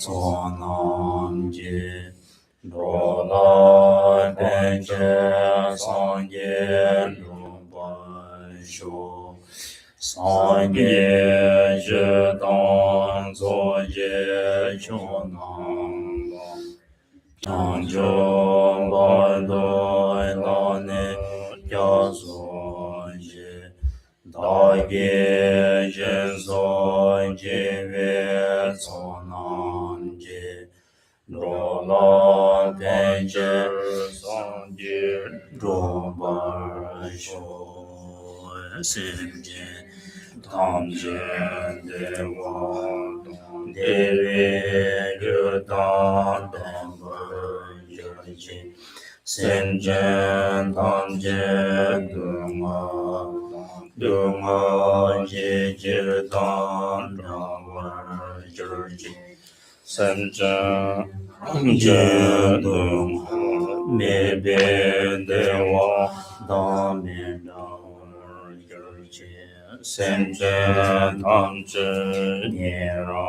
Sonamji Dola Benje Sanje Lumbasho Sanje Jedon Zoje Chonam Anjo Badoi Lane Yazoje Dage Jezoje Ve Sonamje Rola Benje Sanje Robasho Simje Tamje Dewa Deve Yudan Dambaji Simje Tamje Dunga Jijidan Dawaji Simje Jedung Mebe Dewa Damina Simje Tamje Nira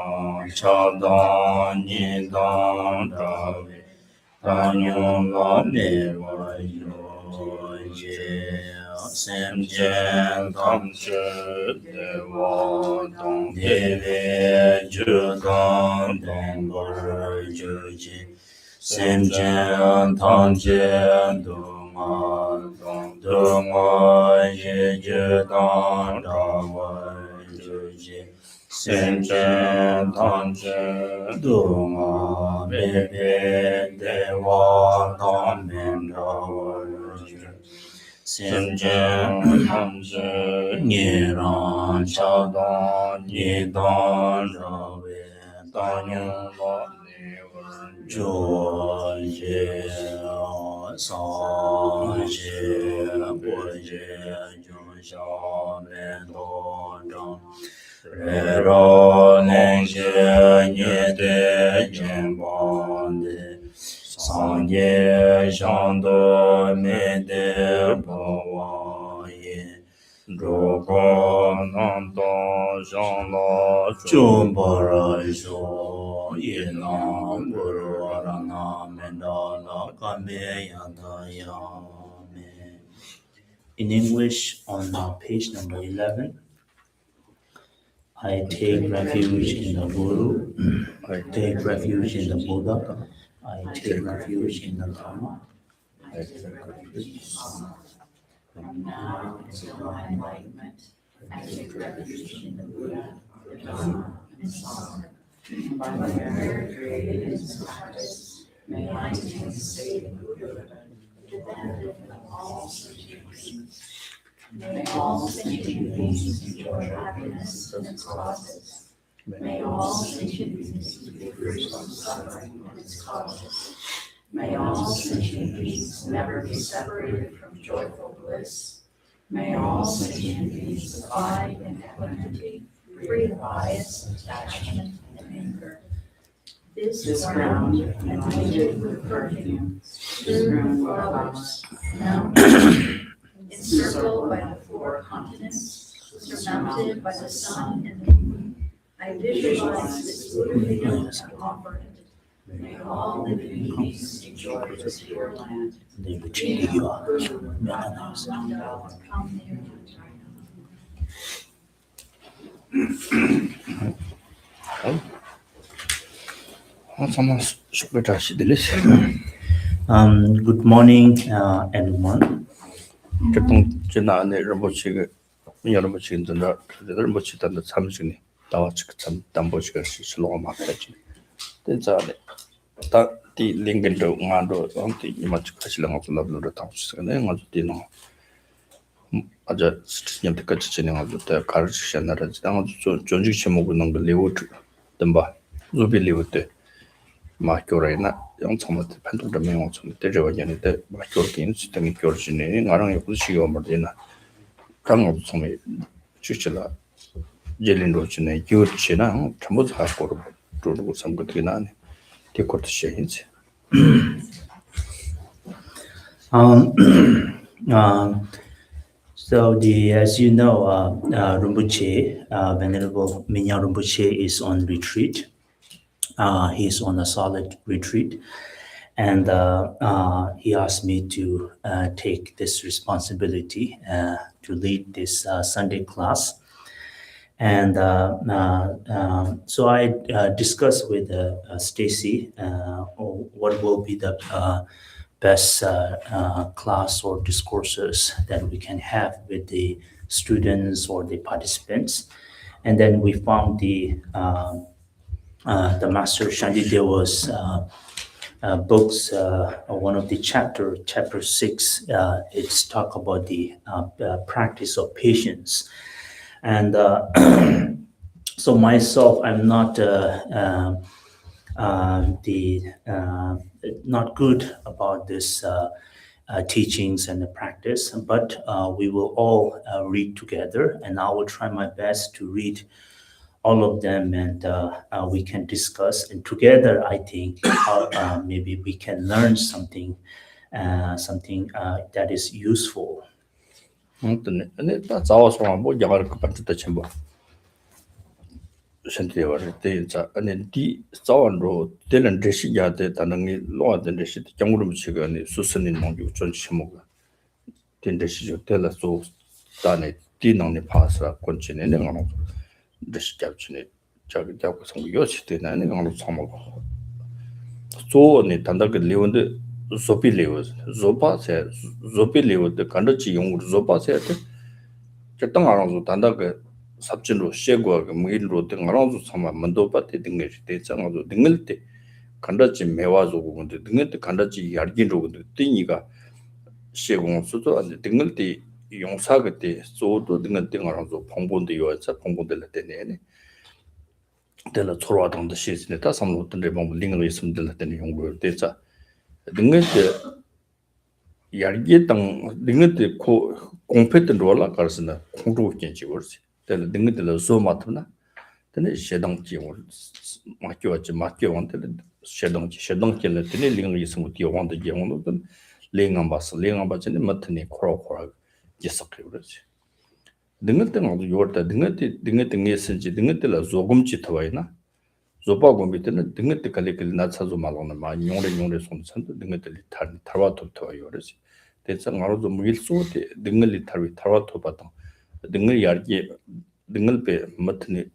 Chadan Nidan Ravi Tanyo La Neva Yoje Simje Tamje Dewa Dong Deve Judan Dengar Joji Simje Tamje Dunga Dunga Yejudan Dawa Joji Simje Tamje Dunga Bebe Dewa Damin Dawa Simje Tamje Niran Chadan Nidan Rawe Tanyo Joje Sanje Boje Jonsha Mendodang Rero Nengje Nyede Jembande Sanje Shando Mede Bawaye Drogo Nando Shando Chumbara Sho Yena Guru Arana Mendala Kame Yandayame. In English, on page number 11, I take refuge in the Guru, I take refuge in the Buddha, I take refuge in the Dharma, I take refuge in the Sangha. From now until my enlightenment, I take refuge in the Buddha, the Dharma, and Sangha. By my merit created in this practice, may I attain the state of Buddhahood, the benefit of all sentient beings. May all sentient beings enjoy happiness and its causes. May all sentient beings be free from suffering and its causes. May all sentient beings never be separated from joyful bliss. May all sentient beings abide in equanimity, free of bias, attachment, and anger. This ground, anointed with perfume, strewn flowers, mountains, encircled by the four continents, surmounted by the sun and the moon, I visualize this Buddha field and offer it. May all living beings enjoy this pure land. May Guru, Brahma, Nanda, come near to Good morning, everyone. 마교라이나 영참한테 판도를 명어 좀 때려와야는데 마교긴 수등이 교르지네 나랑 옆에 시고 말이나 강업 섬에 주실라 젤린로 주네 교르치나 전부 다 거로 들고 삼거든 나네 데코트 쉐인지 As you know, Rinpoche, Venerable Mingyang Rinpoche is on retreat. He's on a solid retreat, and he asked me to take this responsibility to lead this Sunday class. And so I discussed with Stacy what will be the best class or discourses that we can have with the students or the participants. And then we found the Master Shantideva's books, one of the chapter 6, it's talk about the practice of patience. And so myself, I'm not not good about this teachings and the practice, but we will all read together, and I will try my best to read all of them, and we can discuss. And together, I think maybe we can learn something that is useful. 근데 다 자와서 뭐 야갈 그 반듯다 첨부 Shantideva 자 아니 디 자원로 되는 레시야데 다능이 로아된 레시 경우름 지가니 수선인 농주 전 치모가 된 레시죠 될라서 다네 디능니 파스라 권치네 내가 레시 잡치네 저기 잡고 성 요시대 나는 강로 참고 조니 단다게 레원데 조피 레워 조파세 조피 레워데 간다지 용으로 조파세 저땅 알아서 단다게 삽진로 셰고가 무일로 등 알아서 참아 만도바테 등게 대장도 등을 때 간다지 매와주고 근데 등을 때 간다지 야르긴로 근데 띵이가 셰공 수도 안 등을 때 용사 그때 조도 등을 등 알아서 봉본도 요자 봉본들 때네 될라 초라당도 시스네 다 삼로 던데 뭐 링을 있으면 될 때는 용로 되자 등을 때 야르게 땅 등을 때고 공패된 로라 가르스나 공로 견지 버지 될 등을 때 소마트나 근데 셰당 지원 맞교지 맞교한테 셰당질을 때네 링을 있으면 뒤원도 영원도 링안 봤어 링안 봤는데 맞더니 코로코라 계속해 그러지 등을 때는 요르다 등을 때 선지 등을 때라 조금치 더와이나 조바고 밑에는 등을 때 갈리길 나차조 말로는 많이 용래 손선도 등을 때 타와토 더와요 그러지 대체 말로 좀 밀소데 등을 타와토 받아 등을 야르게 등을 빼 맞더니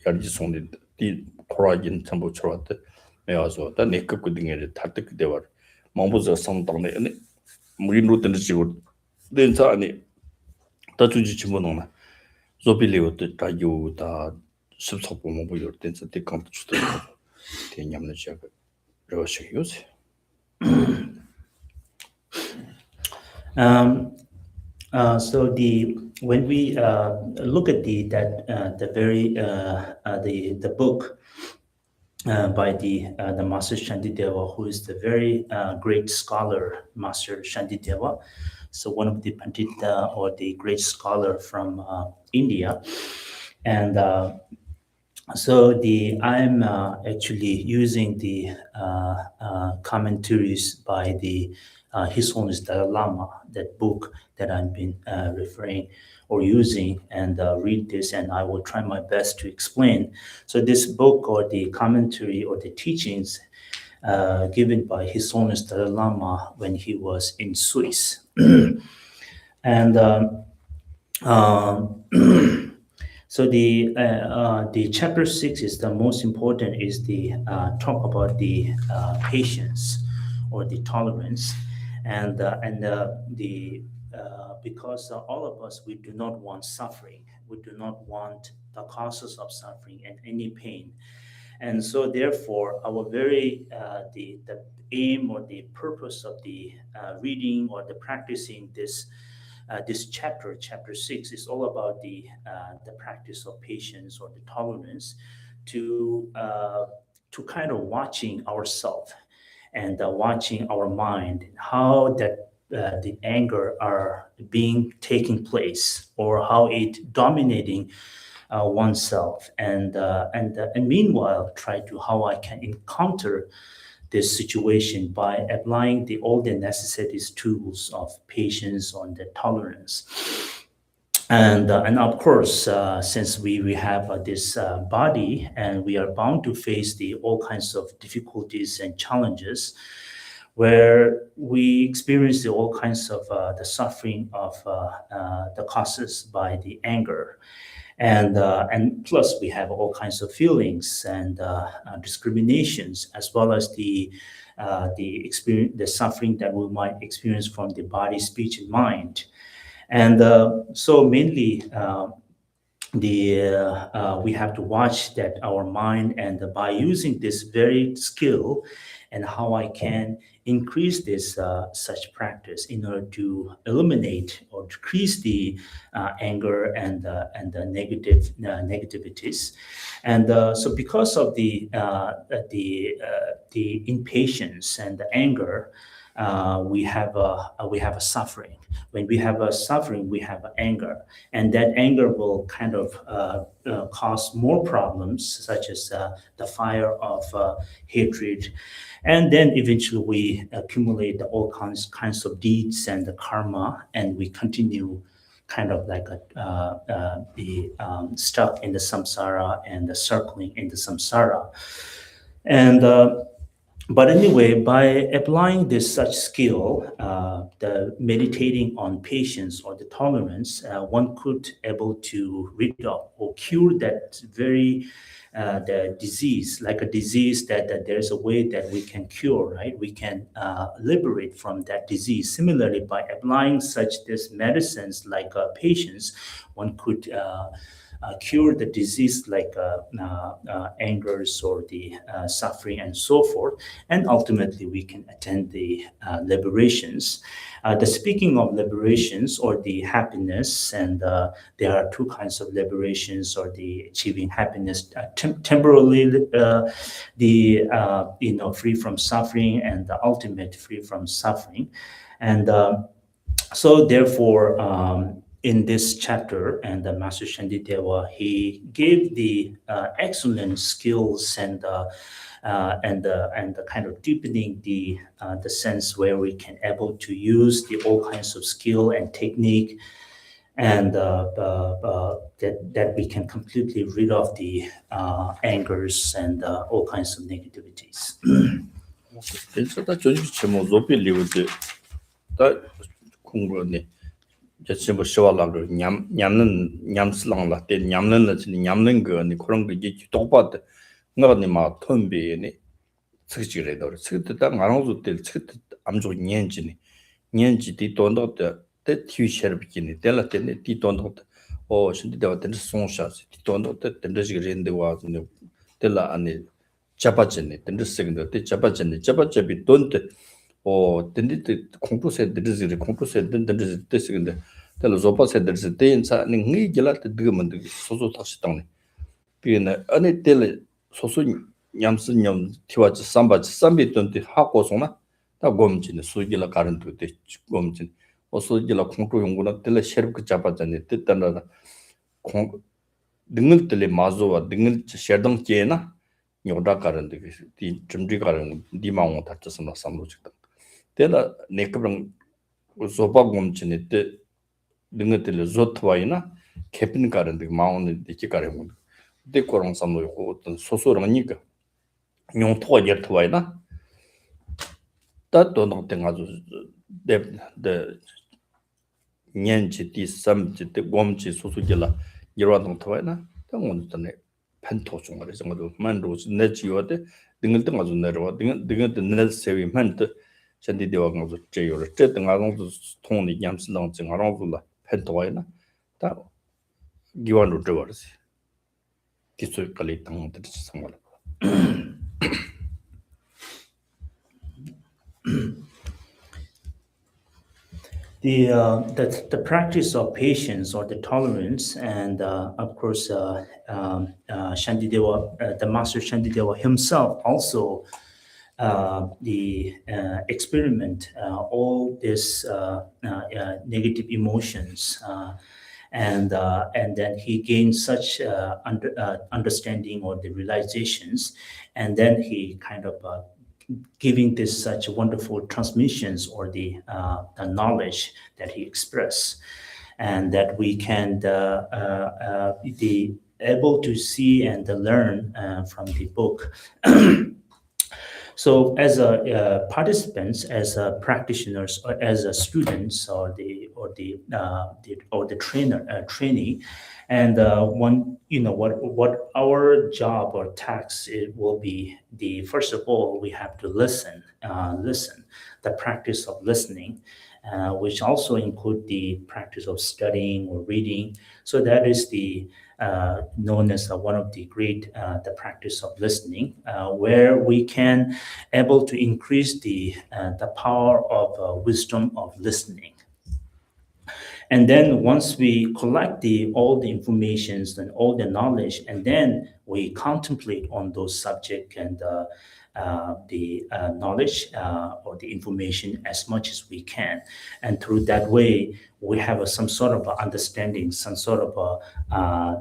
야르지 손이 디 코라진 전부 쳐왔다 매와서 다 내급고 등을 타득 되와 몽부저 성당에 무인로 뜬 지고 된자 아니 다 주지 집어넣나 조빌리오도 다 요다 습속보 뭐 요럴 때 대감도 주도 대냠는 지역 러시 요새 So when we look at the book by the Master Shantideva, who is the very great scholar, Master Shantideva. So one of the Pandita or the great scholar from India, and so I'm actually using the commentaries by the His Holiness Dalai Lama, that book that I've been referring or using, and read this, and I will try my best to explain. So this book or the commentary or the teachings given by His Holiness Dalai Lama when he was in Swiss. And so the chapter 6 is the most important, is the talk about the patience or the tolerance, and because all of us, we do not want suffering, we do not want the causes of suffering and any pain. And so therefore our very the aim or the purpose of the reading or the practicing this chapter 6, is all about the practice of patience or the tolerance, to kind of watching ourselves and watching our mind, how that the anger are being taking place, or how it dominating oneself, and meanwhile try to how I can encounter this situation by applying all the necessary tools of patience and the tolerance. And of course, since we have this body and we are bound to face all kinds of difficulties and challenges, where we experience all kinds of the suffering of the causes by the anger, and plus we have all kinds of feelings and discriminations, as well as the experience, the suffering that we might experience from the body, speech, and mind. And so mainly we have to watch that our mind, and by using this very skill, and how I can increase this such practice in order to eliminate or decrease the anger and the negativities. And so because of the impatience and the anger, we have a suffering. When we have a suffering, we have anger, and that anger will kind of cause more problems, such as the fire of hatred, and then eventually we accumulate all kinds of deeds and the karma, and we continue kind of like stuck in the samsara and the circling in the samsara. And but anyway, by applying this such skill, the meditating on patience or the tolerance, one could able to rid of or cure that very the disease, like a disease that there's a way that we can cure, right? We can liberate from that disease. Similarly, by applying such this medicines like patience, one could cure the disease like angers or the suffering and so forth, and ultimately we can attain the liberations. The speaking of liberations or the happiness, and there are two kinds of liberations or the achieving happiness temporarily, free from suffering, and the ultimate free from suffering. And so therefore, in this chapter, and the Master Shantideva, he gave the excellent skills and the kind of deepening the sense where we can able to use all kinds of skill and technique, and that we can completely rid of the angers and all kinds of negativities. 그래서 다 조직 제목 높이 리우드 다 공부네 just 뭐 시와라로 냠냠는 때 냠는 거니 그런 거 이제 똑바도 나가니 막 톤비니 측지래도 측도 딱 알아서 때 측도 암조 년지 뒤돈도 때 티셔 비키니 때라 때네 뒤돈도 신디다와 때 송샤스 뒤돈도 때 던지게 렌데 와서 때라 아니 잡아졌네 던졌는데 때 잡아졌비 돈데 던디 공부세 들으지 공부세 던지 때스근데 때로 조바세 들으지 때인사 니 길라때 드그먼데 소소 다시 땅네 비네 아니 때를 소소 냠스냠 티와지 삼비 돈데 하고서나 다 곰진에 수길라 가른도 때 곰진 어서길라 공부 연구나 때를 셔럽 잡아졌네 때따라 공 등을 때를 마조와 등을 셔당 제나 요다 가른데 디 점지 가른 디마옹 다쳤으나 삼로직다 때라 네크랑 조바 곰진에 때 등을 때를 조트와이나 캐핀 가른데 마옹을 되게 가른 데 코랑 삼로 어떤 소소랑니까 용토가 열트와이나 따도는 때가도 데 년지 디삼지 때 곰지 소소길라 이러던 토와이나 당원들네 판토 중에 정도 만로스 내지요데 등을 등아주 내려와 등을 내 세위 만트 션디디와 가서 제요를 제 등아동도 통이 냠슬랑 증하랑불라 판토와이나 다 기완으로 들어버렸어 기술 관리 당들 상관 The practice of patience or the tolerance, and of course, Shantideva, the Master Shantideva himself also the experiment all this negative emotions, and then he gained such understanding or the realizations, and then he kind of giving this such wonderful transmissions or the knowledge that he expressed, and that we can be able to see and learn from the book. So, as a participants, as a practitioners, or as a students, or the trainee, and one, what our job or task it will be. The first of all, we have to listen, the practice of listening, which also include the practice of studying or reading. So that is the known as one of the great the practice of listening, where we can able to increase the power of wisdom of listening. And then once we collect all the informations and all the knowledge, and then we contemplate on those subject and the knowledge or the information as much as we can. And through that way, we have some sort of understanding, some sort of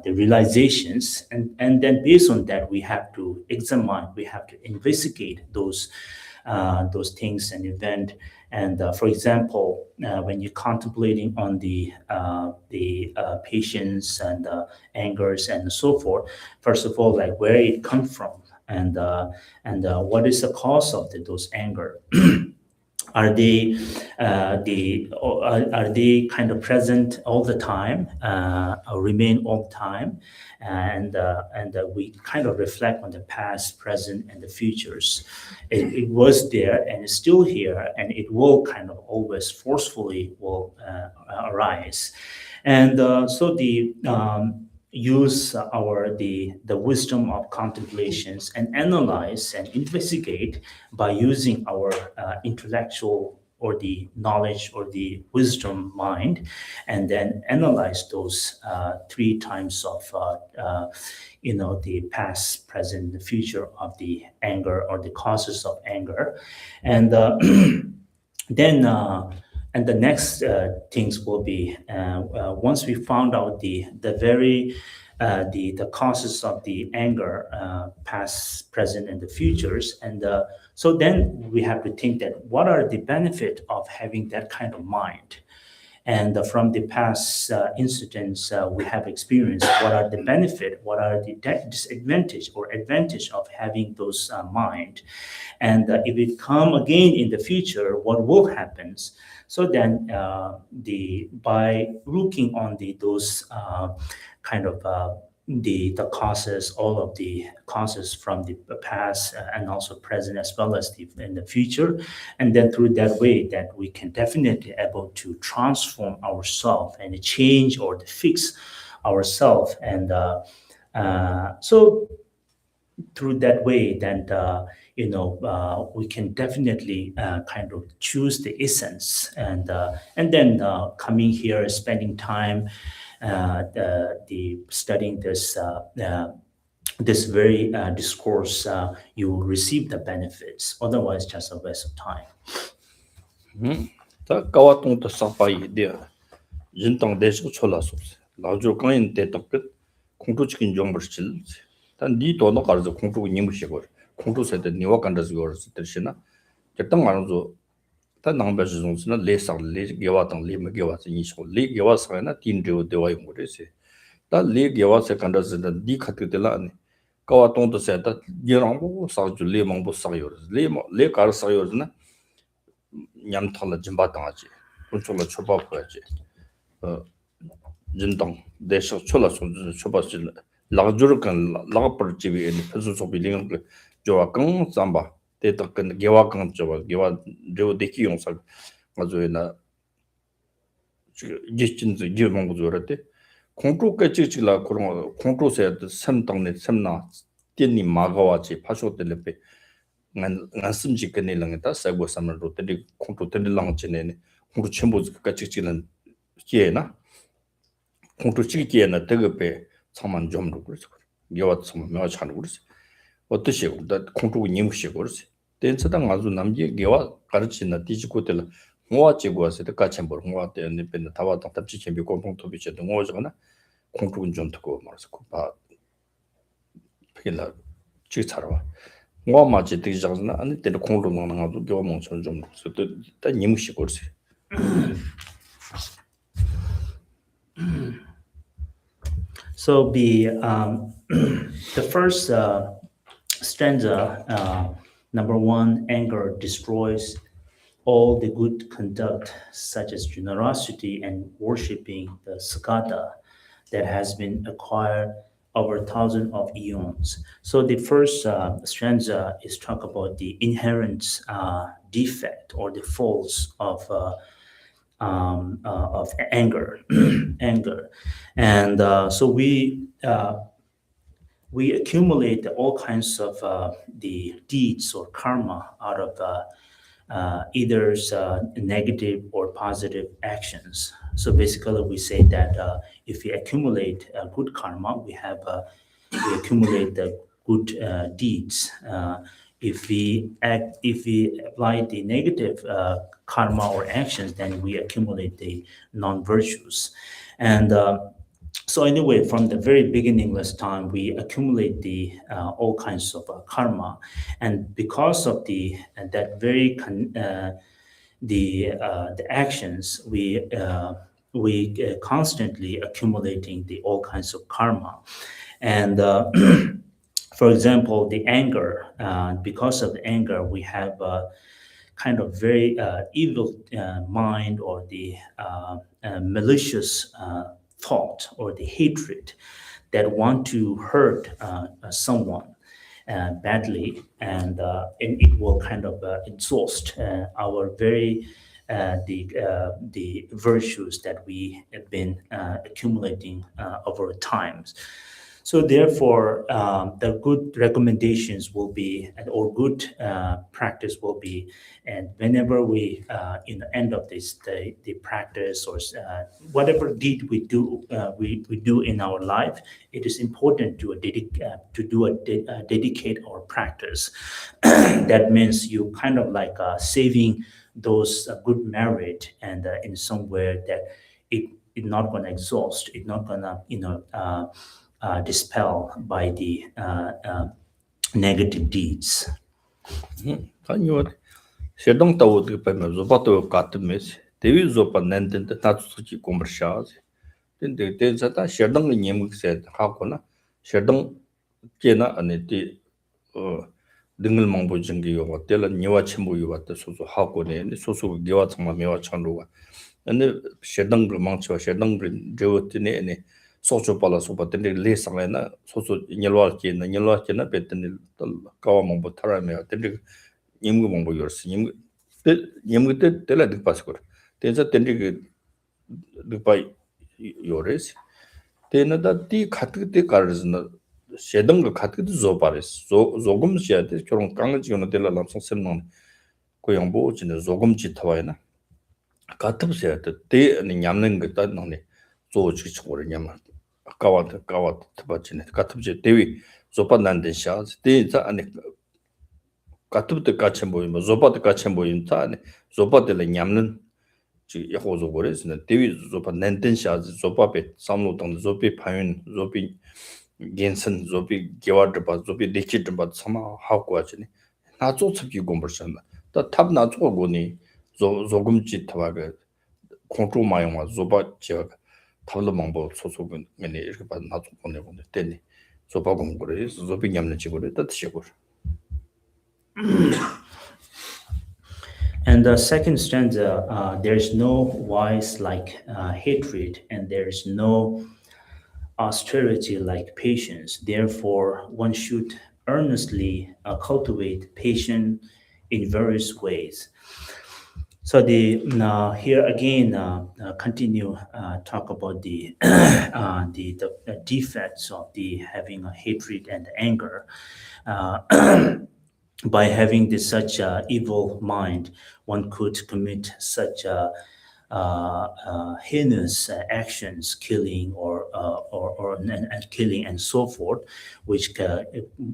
the realizations. And then based on that, we have to examine, we have to investigate those things and event. And for example, when you're contemplating on the patience and angers and so forth, first of all, like where it comes from, and what is the cause of those anger? Are they are they kind of present all the time, or remain all the time? And we kind of reflect on the past, present, and the futures. It was there and it's still here, and it will kind of always forcefully will arise. And so the use the wisdom of contemplations and analyze and investigate by using our intellectual or the knowledge or the wisdom mind, and then analyze those three times of the past, present, the future of the anger or the causes of anger. And then and the next things will be once we found out the very the causes of the anger, past, present, and the futures, and so then we have to think that what are the benefit of having that kind of mind. And from the past incidents we have experienced, what are the benefit, what are the disadvantage or advantage of having those mind, and if it come again in the future, what will happen? So then by looking on those kind of the causes, all of the causes from the past and also present, as well as in the future, and then through that way that we can definitely able to transform ourselves and change or to fix ourselves. And so through that way, then we can definitely kind of choose the essence, and then coming here, spending time, the studying this very discourse, you will receive the benefits. Otherwise, just a waste of time. 다 까와통도 사파이 데 진통 대수 촐라소 라주 강인 대덕 공투 치킨 정벌실 단니 도노 가르서 공투 님으시고 공투 세대 니와 간다스 거스 들시나 저땅 말도 다 남베스 종스나 레상 레 게와당 리메 게와스 니시고 레 게와스나 틴드오 데와이 모레세 다 레 게와스 간다스 디 카트텔라 아니 까와통도 세다 게랑고 사주 레망보 사요르 레 가르 사요르나 냠탈라 짐바당하지 군초라 초밥하지 진동 대서 초라 손주 초밥실 라주르간 라퍼지비 페소 소빌링 조와 강 잠바 대덕근 개와강 조와 개와 르오데키 용사 맞으나 지진즈 지망고 조라데 공투까지 지라 그런 공투세 삼당네 삼나 띠니 마가와지 파쇼텔레페 난 심지근이랑다 사고 삼으로 때리 공투 때리랑 지내네 공투 첨부까지 지는 기에나 공투 지기에나 되게 참만 좀 그러죠. 여와 참 매우 잘 그러죠. 어떠시 다 공투 님시 그러죠. 댄스당 아주 남지 개와 가르치나 디지코텔 모아 지고서 같이 뭘 모아 때는 벤 다와 답지 챔비 공통 토비체 등 오저나 공투는 좀 듣고 말아서 봐. 필라 지차로 ngwa ma chi ti jang na ani te kong lu nang nga du gyo mong chon jom so te ta nim shi ko se So the first stanza, number one, anger destroys all the good conduct, such as generosity and worshiping the Sagata that has been acquired over thousands of eons. So the first stanza is talk about the inherent defect or the faults of anger, anger, and so we accumulate all kinds of the deeds or karma out of either negative or positive actions. So basically, we say that if we accumulate good karma, we accumulate the good deeds. If we apply the negative karma or actions, then we accumulate the non-virtues. And so anyway, from the very beginningless time, we accumulate the all kinds of karma, and because of that very the actions, we constantly accumulating the all kinds of karma, and for example, the anger. Because of the anger, we have kind of very evil mind or the malicious thought or the hatred that want to hurt someone badly, and it will kind of exhaust our very the virtues that we have been accumulating over times. So therefore, the good recommendations will be, or good practice will be, and whenever we, in the end of this, the practice or whatever deed we do in our life, it is important to dedicate our practice. That means you kind of like saving those good merit, and in somewhere that it not going to exhaust, it not going to dispel by the negative deeds. ta nyo she dong ta wo de pa me zo pa to ka te me se de wi zo pa nan den ta tsu chi kom bar sha se den de za ta she dong ni mu se ha ko na she dong ke na ane ti dingal mang bo jing gi yo wa de la ni wa chen bo yo wa ta so so ha ko ne so so ge wa chang ma me wa chang ro wa ane she dong ge mang cho she dong ge wo ti ne ne 소소 발라서 버튼데 레상에나 소소 녀로할게나 녀로할게나 베튼데 까와몽보 타라메 텐데 님고 몽보 요르스 님 님고 때 tel라득 파스고 텐자 텐데 그 득바이 요레스 테나다 티 카트데 가르즈나 셰덩 그 카트데 조바레스 조금 시야데 결혼 강지요나 tel라 남성 셈만 고용보 진데 조금 지타와이나 카트브세야데 때 냠는 거다 너네 조치 치고를 냠만 까와드 트바치네 카트브제 대위 조판난데 샤즈 대자 아니 카트브데 까체 모임 조바데 까체 모임 타네 조바데를 냠는 지 야호조 거레스네 대위 조판난데 샤즈 조바베 삼노당 조비 파윤 조비 겐슨 조비 게와드 바 조비 데치드 바 사마 하고 하지니 나 조츠기 공부선다 또 탑나 조고니 조금지 타바가 컨트롤 마용마 조바 지역 탑로 망보 소속은 메네 이렇게 봐 나도 보내본데 때니 조바 공부를 조비 냠는 지고를 뜻이고. And the second stanza, there's no vice like hatred, and there's no austerity like patience. Therefore, one should earnestly cultivate patience in various ways. So here again continue talk about the the defects of the having a hatred and anger. By having this such evil mind, one could commit such heinous actions, killing or killing and so forth, which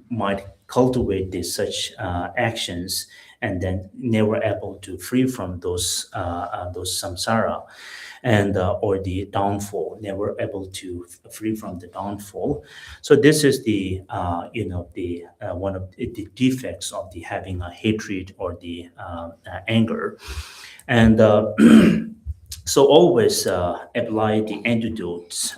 might cultivate these such actions, and then never able to free from those samsara, and or the downfall, never able to free from the downfall. So this is the the one of the defects of the having a hatred or the anger, and so always apply the antidotes,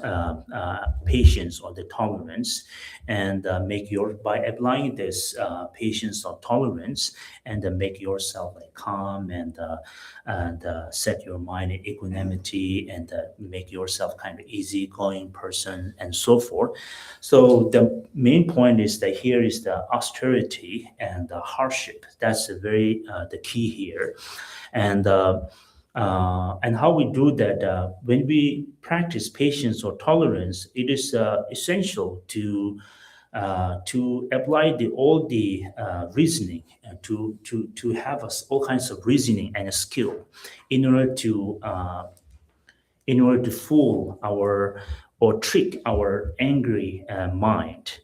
patience or the tolerance, and make your by applying this patience or tolerance, and make yourself like calm, and set your mind in equanimity, and make yourself kind of easygoing person, and so forth. So the main point is that here is the austerity and the hardship. That's a very the key here, and. And how we do that, when we practice patience or tolerance, it is essential to apply all the reasoning, to have all kinds of reasoning and a skill in order to fool our or trick our angry mind.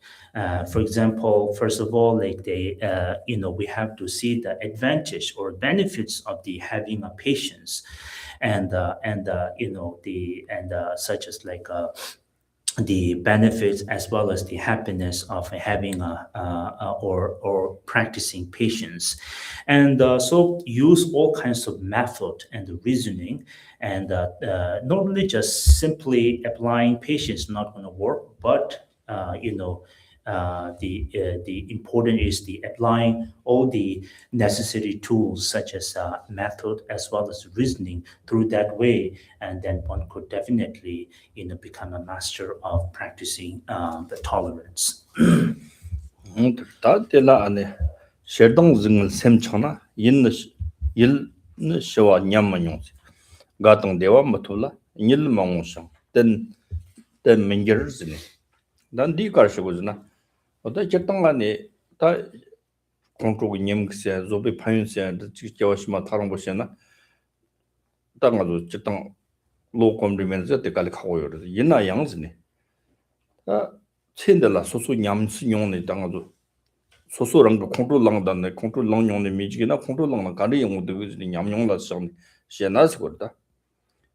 For example, first of all, like we have to see the advantage or benefits of the having a patience, and such as like the benefits as well as the happiness of having or practicing patience, and so use all kinds of method and reasoning, and not only just simply applying patience not going to work, but the important is the applying all the necessary tools such as method as well as reasoning through that way, and then one could definitely become a master of practicing the tolerance. 다 때라 안에 셔동 증을 셈쳐나 일 시와 냠만용 가동 대화 못올라 일 망우상 된 민결즈네 난디 가르시고즈나 어다 적당간에 다 공tro고 님그세 조비 파윤세 지겨워시마 다른 곳이나 땅가도 적당 로컴리면서 때깔 가고 요르 이나 양즈네 다 첸들라 소소 냠스 용네 땅가도 소소랑 컨트롤랑단네 컨트롤랑 용네 미지기나 컨트롤랑 가리 용도 냠용라 상 시나스 거다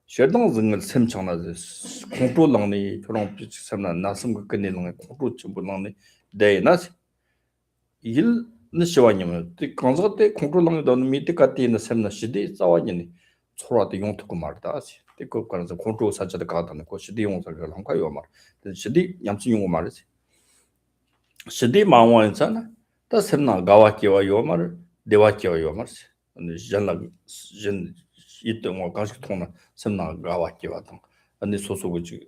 셔동 증을 셈창나데 컨트롤랑네 그런 비치 삼나 나슴 그 끝내는 컨트롤 좀보랑네 데나스 일 느시와님은 그 컨서트 컨트롤랑 던 미트 같이는 셈나 시디 싸와니니 초라도 용특고 말다 그 거는 컨트롤 사자도 가다는 거 시디 용사를 한 거요 말 시디 냠스 용고 말이지 시디 마원잖아 다 셈나 가와키와 요말 데와키와 요말 근데 janla jen 이때 뭐 가식 통나 셈나 가와키와 등 근데 소소고지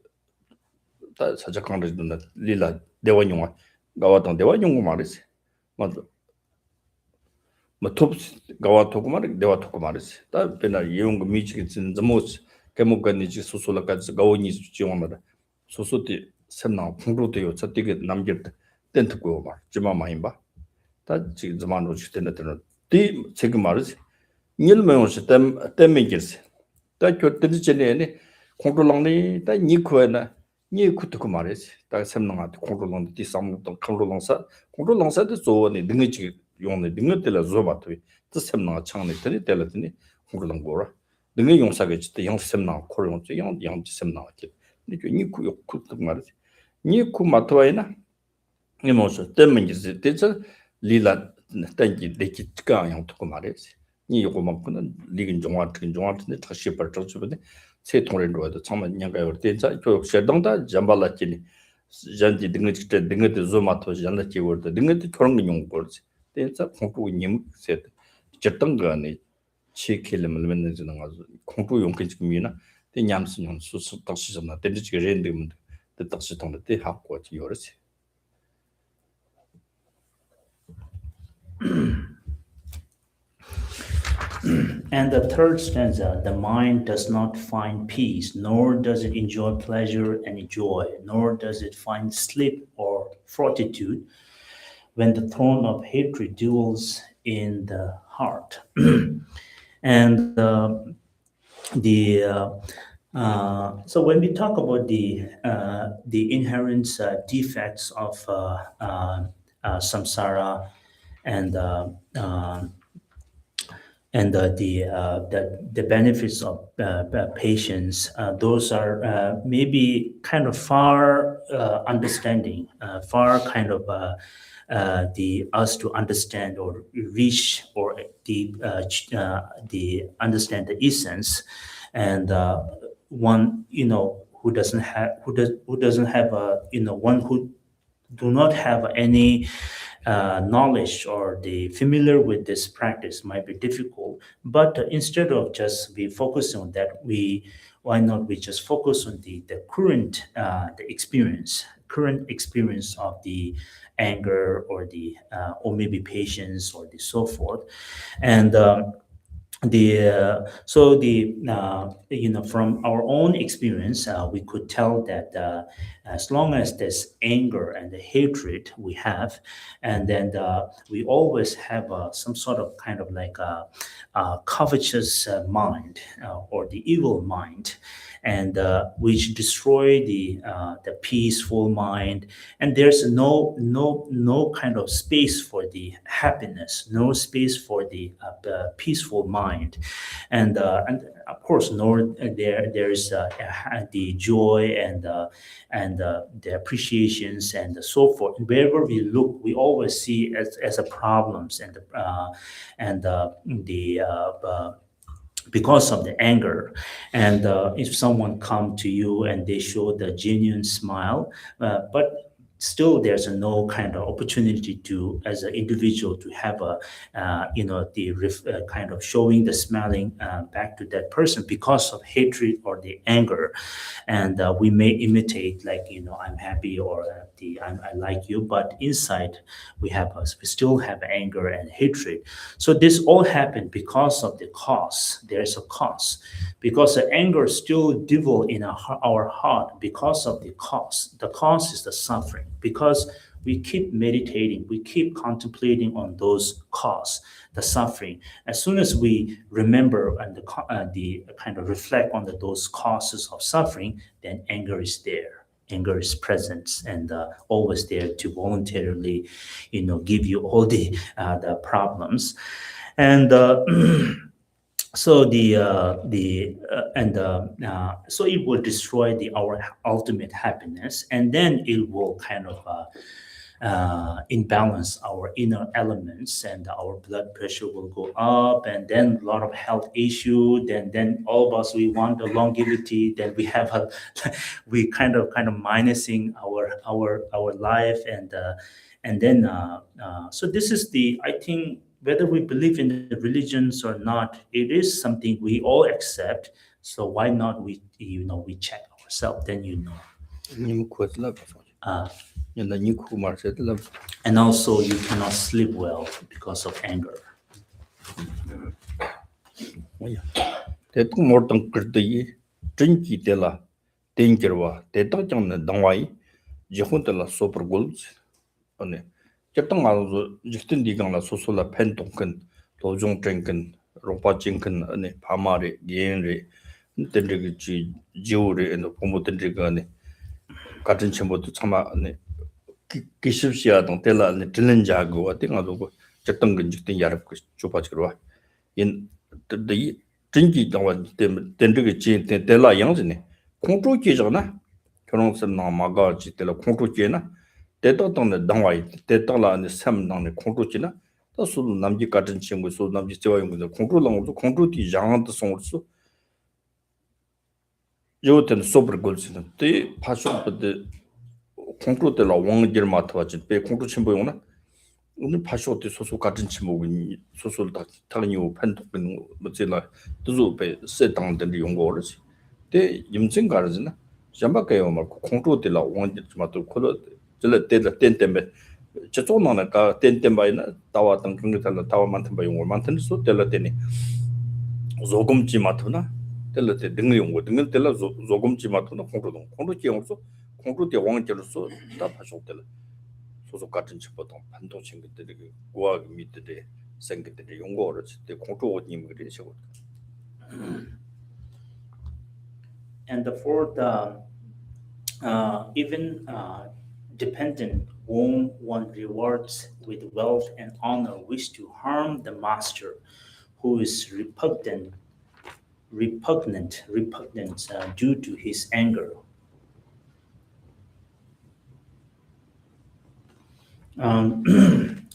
다 사자강들도 릴라 대원용아 가와당 대원용고 말이지 맞아 뭐톱 가와토고 말이 대와토고 말이지 다 배나 이용고 미치게 진짜 뭐스 개목간이지 소소라까지 가오니 지원마다 소소티 셈나 풍로도요 저되게 남길 때 듣고 말 지마 많이 봐 다 지금 자만으로 주된다는 디 지금 말이지 일명시 때문에 길세 다 교때지 전에 컨트롤랑니 다 니코나 니쿠트고 말이지 다 셈나한테 컨트롤랑 디삼도 컨트롤랑사도 좋은데 능이지 용네 능이들 조바도 또 셈나 창네 때리더니 컨트롤랑 거라 능이 용사게 때 영셈나 코르는 영 셈나 게 근데 니쿠 욕쿠트 말이지 니쿠 마토와이나 니모서 때문에 길세 대저 리라 땡기 데키 tka 듣고 말이지 이 요거만큼은 리긴 종화인데 다시 벌쩍주는데 세 통례로도 정말 양가요 대자 교육 세동다 잠발라치니 잔디 등을 조마토 잔다치 월도 등을 그런 거 용거지 대자 공부님 세 적당 거네 치킬을 주는 거 공부 용기 지금이나 대 냠스용 수수 딱시잖아 대지게 렌드면 뜻딱시 통데 하고 요르지 And the third stanza, the mind does not find peace, nor does it enjoy pleasure and joy, nor does it find sleep or fortitude when the thorn of hatred dwells in the heart. And so when we talk about the inherent defects of samsara, and the benefits of patience. Those are maybe kind of far understanding, far kind of the us to understand or reach or the understand the essence, and one who doesn't have who doesn't have a one who do not have any knowledge or the familiar with this practice might be difficult. But instead of just be focusing on that, why not we just focus on the current current experience of the anger or the or maybe patience or the so forth, and the so the from our own experience we could tell that as long as there's anger and the hatred we have, and then we always have some sort of kind of like a covetous mind or the evil mind, and which destroy the peaceful mind, and there's no kind of space for the happiness, no space for the peaceful mind, and of course nor there's the joy and the appreciations and so forth. Wherever we look, we always see as a problems and the because of the anger. And if someone come to you and they show the genuine smile, but still there's no kind of opportunity to as an individual to have a kind of showing the smiling back to that person because of hatred or the anger, and we may imitate like I'm happy or I like you, but inside we still have anger and hatred. So this all happened because of the cause. There's a cause, because the anger still devil in our heart because of the cause. The cause is the suffering, because we keep meditating, we keep contemplating on those cause, the suffering. As soon as we remember and the kind of reflect on those causes of suffering, then anger is there. Anger is present and always there to voluntarily, give you all the problems, and so so it will destroy our ultimate happiness, and then it will kind of imbalance our inner elements, and our blood pressure will go up, and then a lot of health issue. Then all of us we want the longevity. Then we have we kind of minusing our life, and then so this is I think whether we believe in the religions or not, it is something we all accept. So why not we check ourselves? Then uh, and also you cannot sleep well because of anger. 대통 모르던 그들이 진기 되라 땡겨와 대통령은 당와이 지훈들라 소프골스 아니 저땅 알아서 지스틴 디강라 소소라 펜통근 도중 땡근 로파징근 아니 파마리 예엔리 땡르기 지오리 에 포모든지가 아니 같은 첨부도 참아 아니 기습시야 동 때라 아니 들른자고 어디가도 저땅 근직된 야럽고 좁아지러와 인 이 진기 당와 된르기 지 때라 양즈네 공조기잖아 결혼선 마가지 때라 공조기나 대도동의 당와이 대도라는 삼당의 공조지나 또 수도 남지 같은 친구 수 남지 제와용도 공조랑도 공조디 양한도 송을수 요ten 소브골스는 때 파쇼부터 공조들라 왕길 맡아지 배 공조 친구용나 오늘 파쇼때 소소 같은 친구는 소소를 다 당연히 판독은 뭐지라 두zu 배 세당들 용거르지 때 임진 가르지나 잠바가요 말고 공조들라 왕길 맡도 콜로 저 때라 땐때에 저쪽나는 가 땐때바이나 다와 당근을 달라 다와 많던 바용 많던 수 때라 때니 조금지 맡으나 때라 때 등을 용거 등을 때라 조금지 맡으나 공로지 용서 공로대 왕절로서 다 파쇼 때라 소속 같은 집보다 반도 친구들이 고아 밑에 생기들이 용거를 때 공로님 그러시고. And for the even dependent whom one rewards with wealth and honor wish to harm the master who is repugnant due to his anger.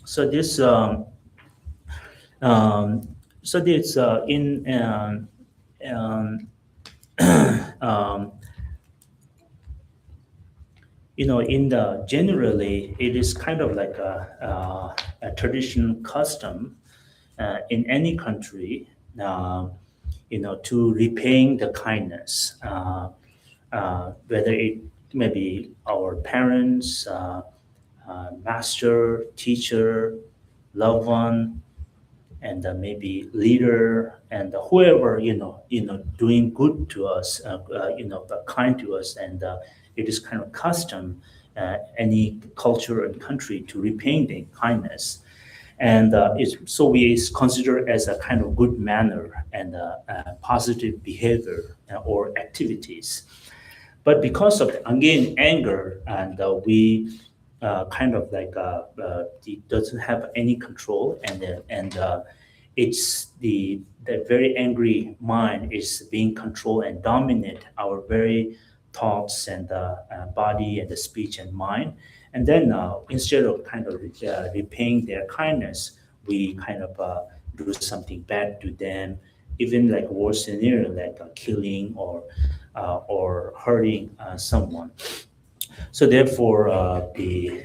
So this um, so this in um, um, in the generally it is kind of like a traditional custom in any country, uh, to repaying the kindness, whether it may be our parents, master, teacher, loved one, and maybe leader, and whoever doing good to us, but kind to us, and it is kind of custom, any culture and country to repaying the kindness, and so we consider as a kind of good manner and positive behavior or activities. But because of again anger, and we kind of like it doesn't have any control, and it's the very angry mind is being controlled and dominate our very thoughts and body and the speech and mind. And then instead of kind of repaying their kindness, we kind of do something bad to them, even like worse scenario like killing or hurting someone. So therefore, the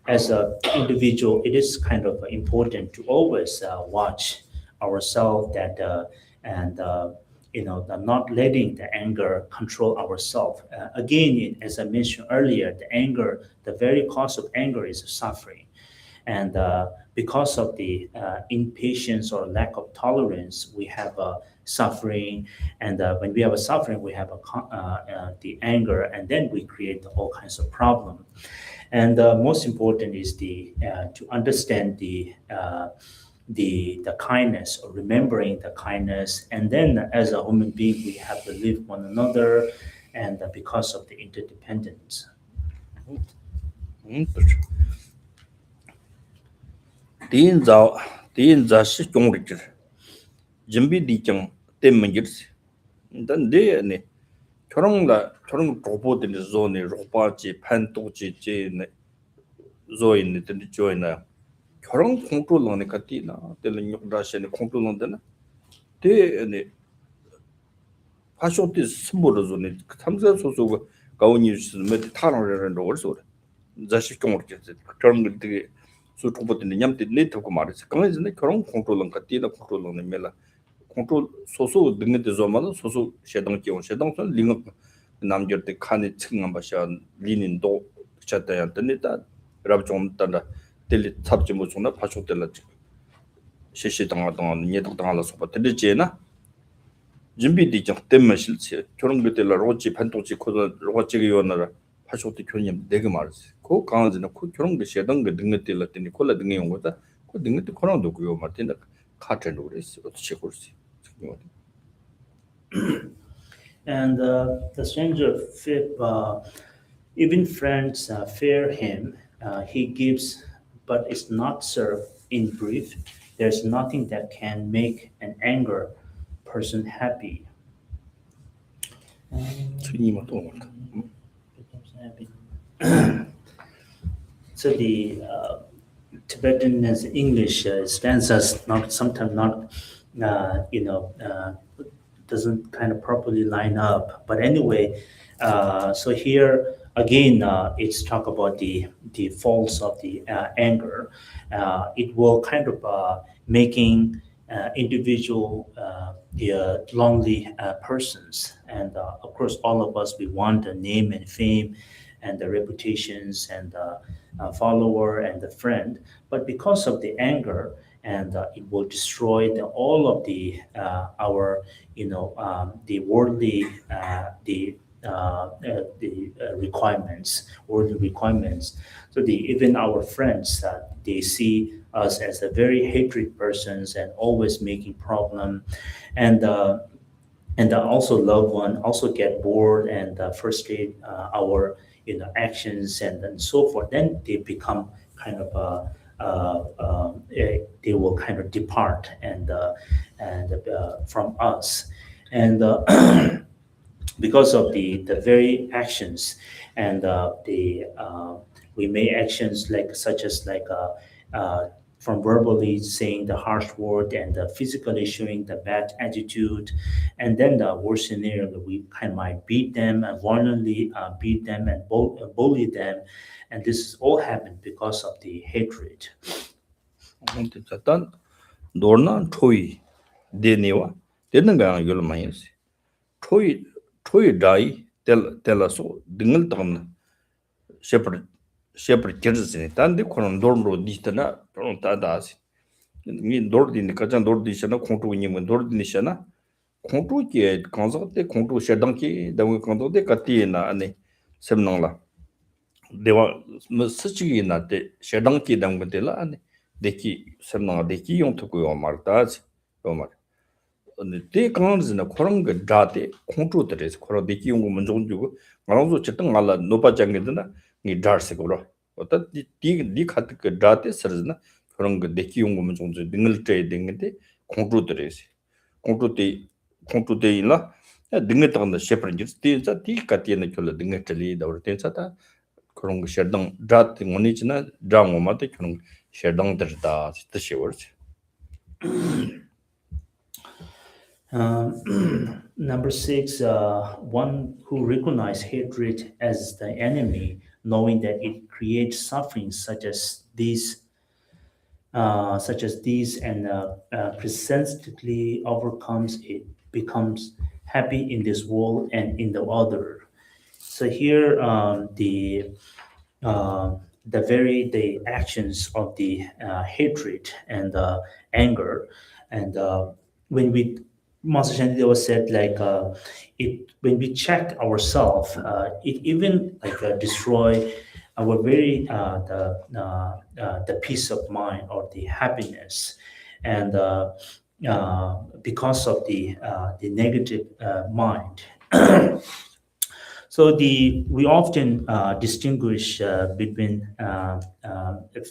as an individual, it is kind of important to always watch ourselves that and not letting the anger control ourselves. Again, as I mentioned earlier, the anger, the very cause of anger is suffering. And because of the impatience or lack of tolerance, we have a suffering. And when we have a suffering, we have the anger, and then we create all kinds of problem. And most important is to understand the kindness, or remembering the kindness. And then as a human being, we have to live one another, and because of the interdependence. 그렇죠. 디인자 시 종르지 짐비 디정 때문이지 근데 저런 로봇들이 존에 로봇지 판도지 제네 조인데 조이나 저런 컨트롤하는 같이나 때는 욕다시는 컨트롤한다나 대네 파쇼티 스모로 존에 탐사 소소가 가온이 있으면 타랑을 넣어서 자식 종르지 그런 것들이 수 로봇들이 냠때 네트고 말이지 그러면 그런 컨트롤은 같이나 컨트롤하는 메라 control 소소 등의 조마도 소소 셰당 기온 셰당선 링업 남겨때 칸이 층한 바샤 리닌도 쳤다야 된다 라브 좀 단다 델리 탑지 뭐 존나 파쇼텔라 시시 당하던 예덕 당하라서 버티지나 준비디 좀 때문에 실체 저런 것들라 로지 판도지 코도 로지가 요나라 파쇼티 교님 내가 말지 그 강아지는 그 저런 거 셰당 그 등의 텔라 때니 콜라 등의 온 거다 그 등의 또 코로나도 그요 말텐다 카트는 그랬어 어떻게 그럴지 And the stranger, even friends fear him. He gives, but is not served. In brief, there's nothing that can make an anger person happy. 주님은 또 온다. So the Tibetan as English stanzas not sometimes not doesn't kind of properly line up. But anyway, so here again, it's talk about the faults of the anger. It will kind of making individual lonely persons, and of course, all of us we want the name and fame, and the reputations and follower and the friend. But because of the anger, and it will destroy all of the our the worldly requirements, worldly requirements. So even our friends, they see us as a very hatred persons and always making problem, and also loved one also get bored and frustrate our actions and so forth, then they become kind of they will kind of depart and from us, and because of the very actions and the we make actions like such as like from verbally saying the harsh word and physically showing the bad attitude, and then the worst scenario that we kind of might beat them and violently beat them and bully them, and this all happened because of the hatred. 일단 노나 초이 데니와 되는 거 이걸 많이 했어. 초이 다이 텔라소 등을 담는 셰퍼 게르스니 단데 코는 도르로 디스타나 그런 다다시 니 도르디니 가장 도르디시나 콘토니면 도르디니시나 콘토게 간자데 콘토 셰당키 다고 콘토데 카티나 아니 셈낭라 대와 스치기 나데 셰당키 담근데라 아니 데키 셈낭 데키 용토고 말다지 말 근데 데 강즈나 그런 거 다데 콘토들에서 그런 데키 용고 먼저 주고 말아서 쳤던 알라 노바장게드나 니 다르스고로 어떤 디 카트 그 다데 서즈나 그런 거 데키 용고 먼저 능을 때 되는데 콘토들에서 콘토데이나 등에 따른 셰프런지 디자 디 카티에는 결 등에 틀리 다वर 텐사다 그런 거 셔당 다트 원이지나 장오마데 그런 셔당 들다 뜻이월지. Number 6, one who recognizes hatred as the enemy, knowing that it creates suffering such as these, and persistently overcomes it, becomes happy in this world and in the other. So here, the actions of the hatred and anger, and when we Master Shantideva said like it when we check ourselves, it even like destroy our very the peace of mind or the happiness, and because of the negative mind. So we often distinguish between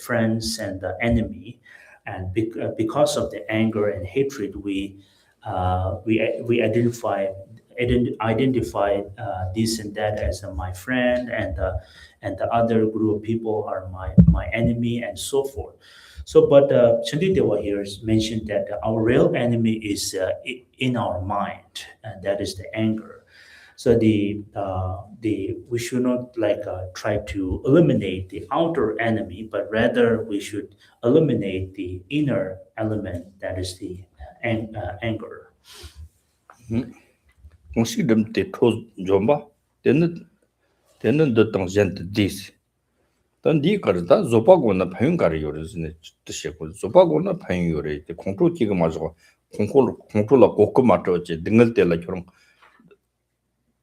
friends and the enemy, and because of the anger and hatred, we identify this and that as my friend, and the other group of people are my enemy, and so forth. So, but Shantideva here has mentioned that our real enemy is in our mind, and that is the anger. So we should not like try to eliminate the outer enemy, but rather we should eliminate the inner element, that is the anger. 공식름 때 좀봐 되는 듯던 젠트 디스 단디 가르다 조바고나 파윤가리 요르스네 뜻이고 조바고나 파윤 요레 공토 기가 맞고 공토라 고고 맞죠 등을 때라 그런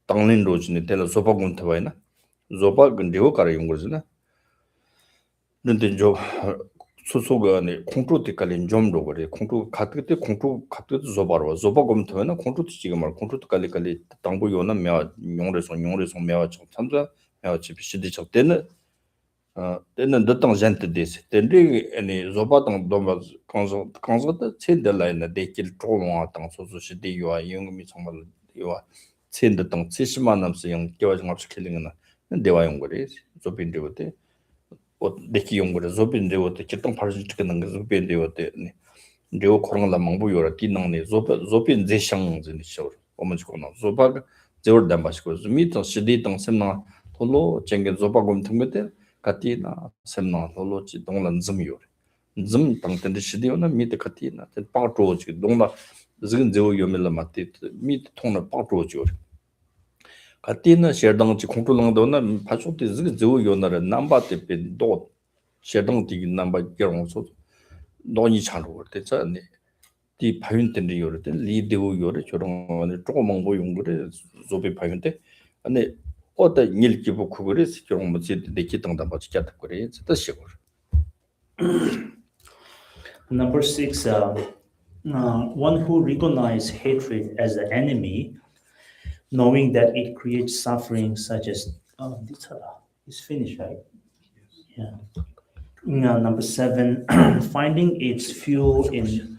당린 로즈네 때라 조바군 타바이나 조바군 데오 가리 용거즈나 근데 저 소소가네 공토 때깔린 좀로 그래 공토 가득때 공토 가득도 조바로 조바금 타나 공토 지금 말 공토 깔리깔리 당부 요나 며 용레송 며 참자 며 집시디 적 때는 때는 늦당 젠트 데스 때리 아니 조바당 도마 강조다 첸들라이나 데킬 트로마 당 소소시디 요아 용미 정말 요아 첸드당 70만 남스 영 개와정 없이 킬링은 대화 용거리 조빈데고데 데키 용거리 조빈데고데 기똥 파르지 찍는 거 조빈데고데 료 코랑라 망부요라 디낭네 조빈 제샹즈니 쇼 오먼지코나 조바 제월단 바시고 미터 시디당 셈나 톨로 쟁게 조바곰 틈메데 카티나 셈나 톨로치 동란 즈미요 즘 당텐데 시디오나 미테 카티나 텐 파트로지 동나 지금 제오 요밀라 마티 미테 통나 파트로지 카티나 셰당지 공토랑도나 파쇼티 지금 제오 요나라 남바테 벤도 셰당티 남바 겨롱소 노니 차로 됐잖니 디 파윤텐데 요르데 리데오 요르 저런 조금 뭐 용거래 조비 파윤데 아니 어다 일기부 그거를 좀 뭐지 내기 땅다 맞지 않다 그래 진짜 시고. Number 6, one who recognizes hatred as the enemy, knowing that it creates suffering such as It's finished, right? Yeah. Number seven, finding its fuel in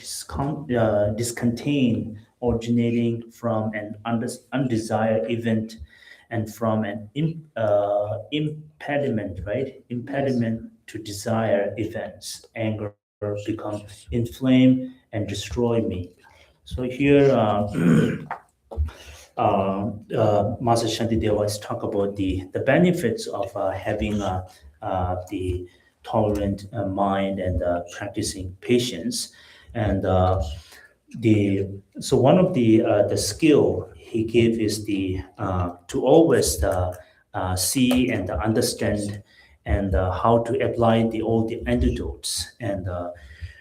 discontent originating from an undesired event and from an impediment, right? Impediment to desire events. Anger become inflame and destroy me. So here, Master Shantideva is talk about the benefits of having the tolerant mind and practicing patience. And the so one of the skill he gave is the to always see and understand and how to apply all the antidotes and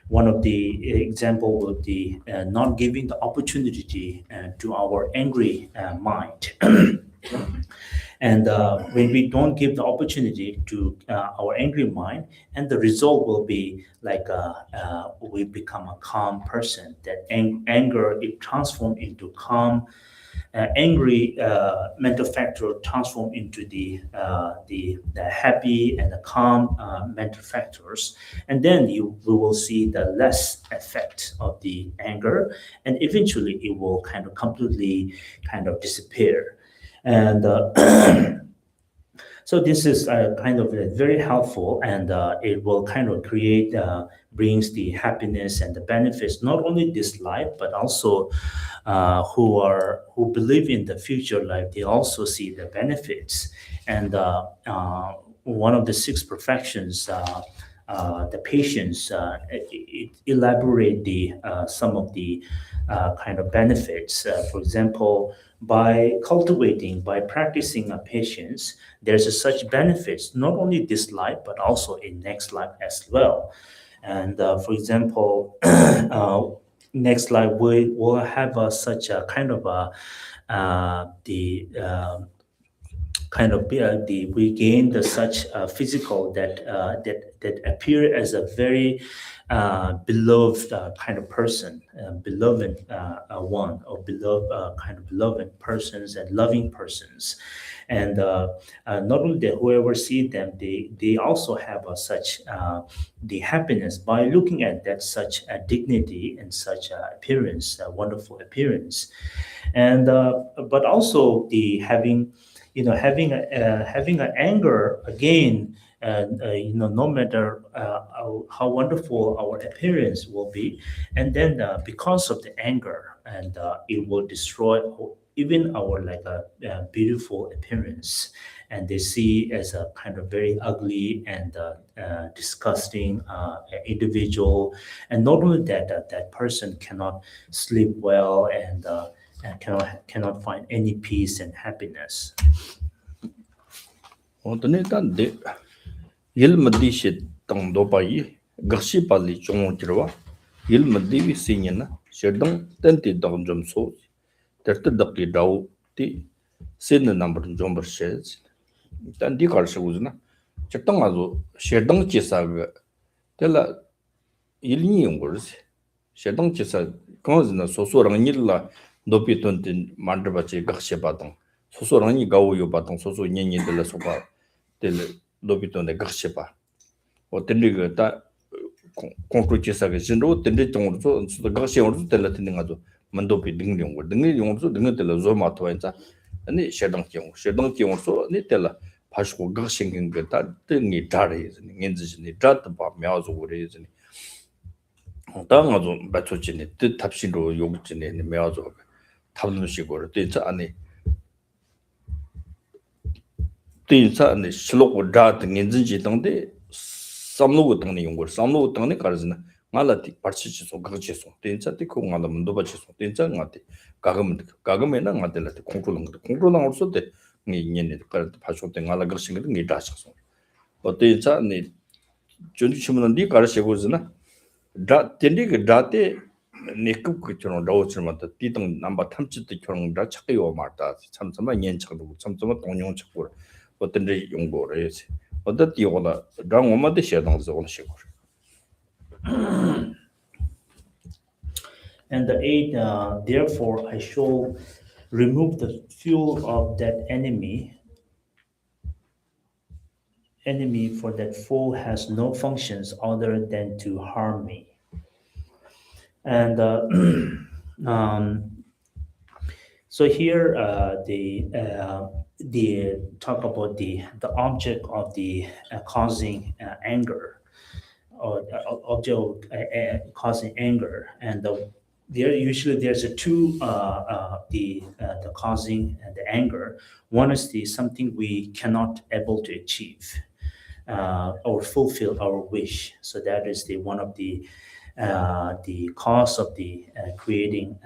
one of the example would be not giving the opportunity to our angry mind. And when we don't give the opportunity to our angry mind, and the result will be like we become a calm person. That anger it transforms into calm, angry mental factor transform into the happy and the calm mental factors, and then we will see the less effect of the anger, and eventually it will kind of completely kind of disappear. And so this is kind of very helpful, and it will kind of create, brings the happiness and the benefits not only this life but also who believe in the future life. They also see the benefits, and one of the six perfections. The patience it elaborate the some of the kind of benefits. For example, by cultivating, by practicing patience, there's such benefits not only this life but also in next life as well. And for example, next life we will have such a kind of a the kind of the we gain the such physical that appear as a very beloved kind of person, beloved one, or beloved kind of beloved persons and loving persons, and not only that whoever see them, they also have such the happiness by looking at that such a dignity and such a appearance, a wonderful appearance, and but also the having having an anger again, and no matter how wonderful our appearance will be, and then because of the anger, and it will destroy even our like a beautiful appearance, and they see as a kind of very ugly and disgusting individual, and not only that, that person cannot sleep well, and cannot find any peace and happiness. 어떤에 단데 일머디시 땅도바이 거시 빨리 종원지와 일머디비 시니나 셔동 땡티 동점소 tertedaki daw ti sen number jomber shes tan di kar shuzna chatang azu shedang chisa ga tela ilni ngurs shedang chisa konzna soso rang nilla dopi tontin mandba che gakshe batang soso rang ni gawo yo batang soso nyen de la soba tel dopi tonde gakshe ba o tenri ga ta konkret chisa ga jinro tenri tong so gakshe or tel tin ngazo mandopi dingling wo dingi yongso dingi tela zo ma to enza ani shedang kyong so ni tela phashko ga shinging ga ta dingi dare is ni ngenzi ni drat ba myaw zo re is ni ta nga zo ba cho chi ni ti tapshin ro yog chi ni myaw zo tabnu shi go re cha ani cha ani shlok wo drat ngenzi ji dang de samlo go dang ni yong go samlo dang ni karzna 말라티 파치치 소 그치소 된자티 공간도 문도 받치소 된자 나티 가금에나 나텔라티 공로랑 올소데 니 년에 그런 파쇼데 나라 그신 거 니 다시소 어때자 니 전주 치면 니 가르시고즈나 다 텐디 그 다테 니급 그처럼 나오지만 띠등 남바 탐치도 결혼 다 착요 말다 참참아 년착도 참참아 동용 착고 어떤데 용고를 해지 어떻게 오다 랑 엄마데 시야당서 오는 식으로 And the eight, therefore, I shall remove the fuel of that enemy enemy, for that foe has no functions other than to harm me. And so here the talk about the object of the causing anger, or object of, causing anger, and there usually there's a two the causing and the anger. One is the something we cannot able to achieve or fulfill our wish. So that is the one of the cause of the creating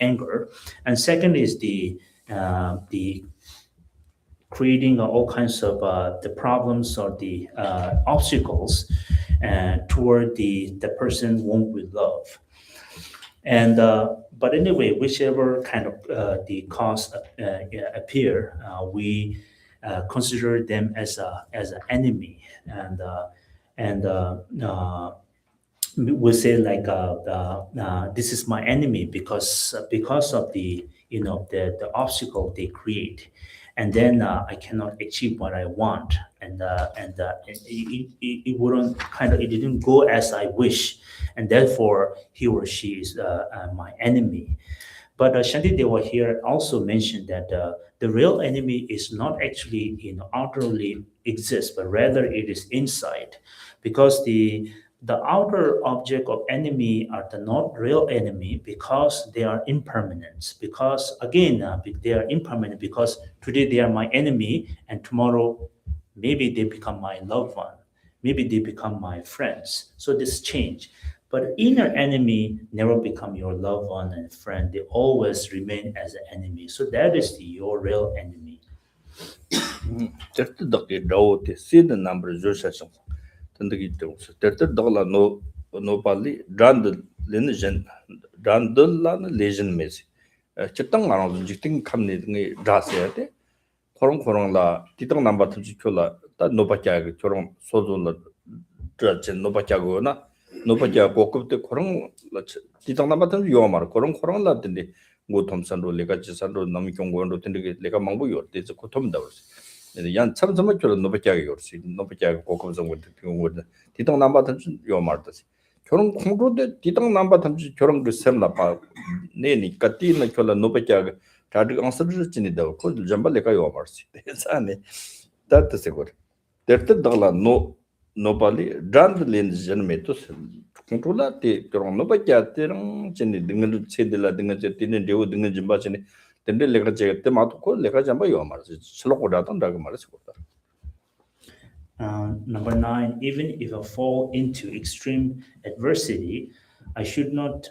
anger. And second is the creating all kinds of the problems or the obstacles toward the person whom we love. And but anyway, whichever kind of the cause appear, we consider them as an enemy, and we say like this is my enemy because of the the obstacle they create, and then I cannot achieve what I want, it wouldn't it didn't go as I wish, and therefore he or she is my enemy. But Shantideva here also mentioned that the real enemy is not actually outwardly exists, but rather it is inside, because the outer object of enemy are the not real enemy because they are impermanent. Because again, they are impermanent because today they are my enemy and tomorrow maybe they become my loved one, maybe they become my friends. So this change. But inner enemy never become your loved one and friend. They always remain as an enemy. So that is your real enemy. terta dagi dawo te sid number jo shachang tandagi dawo terta dagla no pali brand len jen brand la legend mes chitang arang jiting khamni ngi rase ate korong la titang number tji chola ta no pa kya chorong sozo la tra chen no pa kya go na no pa kya kokop te korong la titang number tji yo mar korong la tinde go thomsan ro lega jisan ro nam kyong go ro tinde lega mangbu yor te ko thom da 양 참samma chola nopakyagi yorsi, nopakyagi kokobzang wad wad ditang namba tamchi yomardas. Kyorong kongrode ditang namba tamchi kyorong semla pa neni kati na chola nopakyagi tadig ansarjir chini dawa ko jamba leka yomarsi. Sani tata segor. Terta dagla nopali drand len janmetos kontrola te kyorong nopakyagi terang chini dingal chedila dingal chedini dewa dingal jamba chini tende lega jegate mato ko lega jamba yomarsi. Chalokodatang daga marasi ko. Number 9, even if I fall into extreme adversity, I should not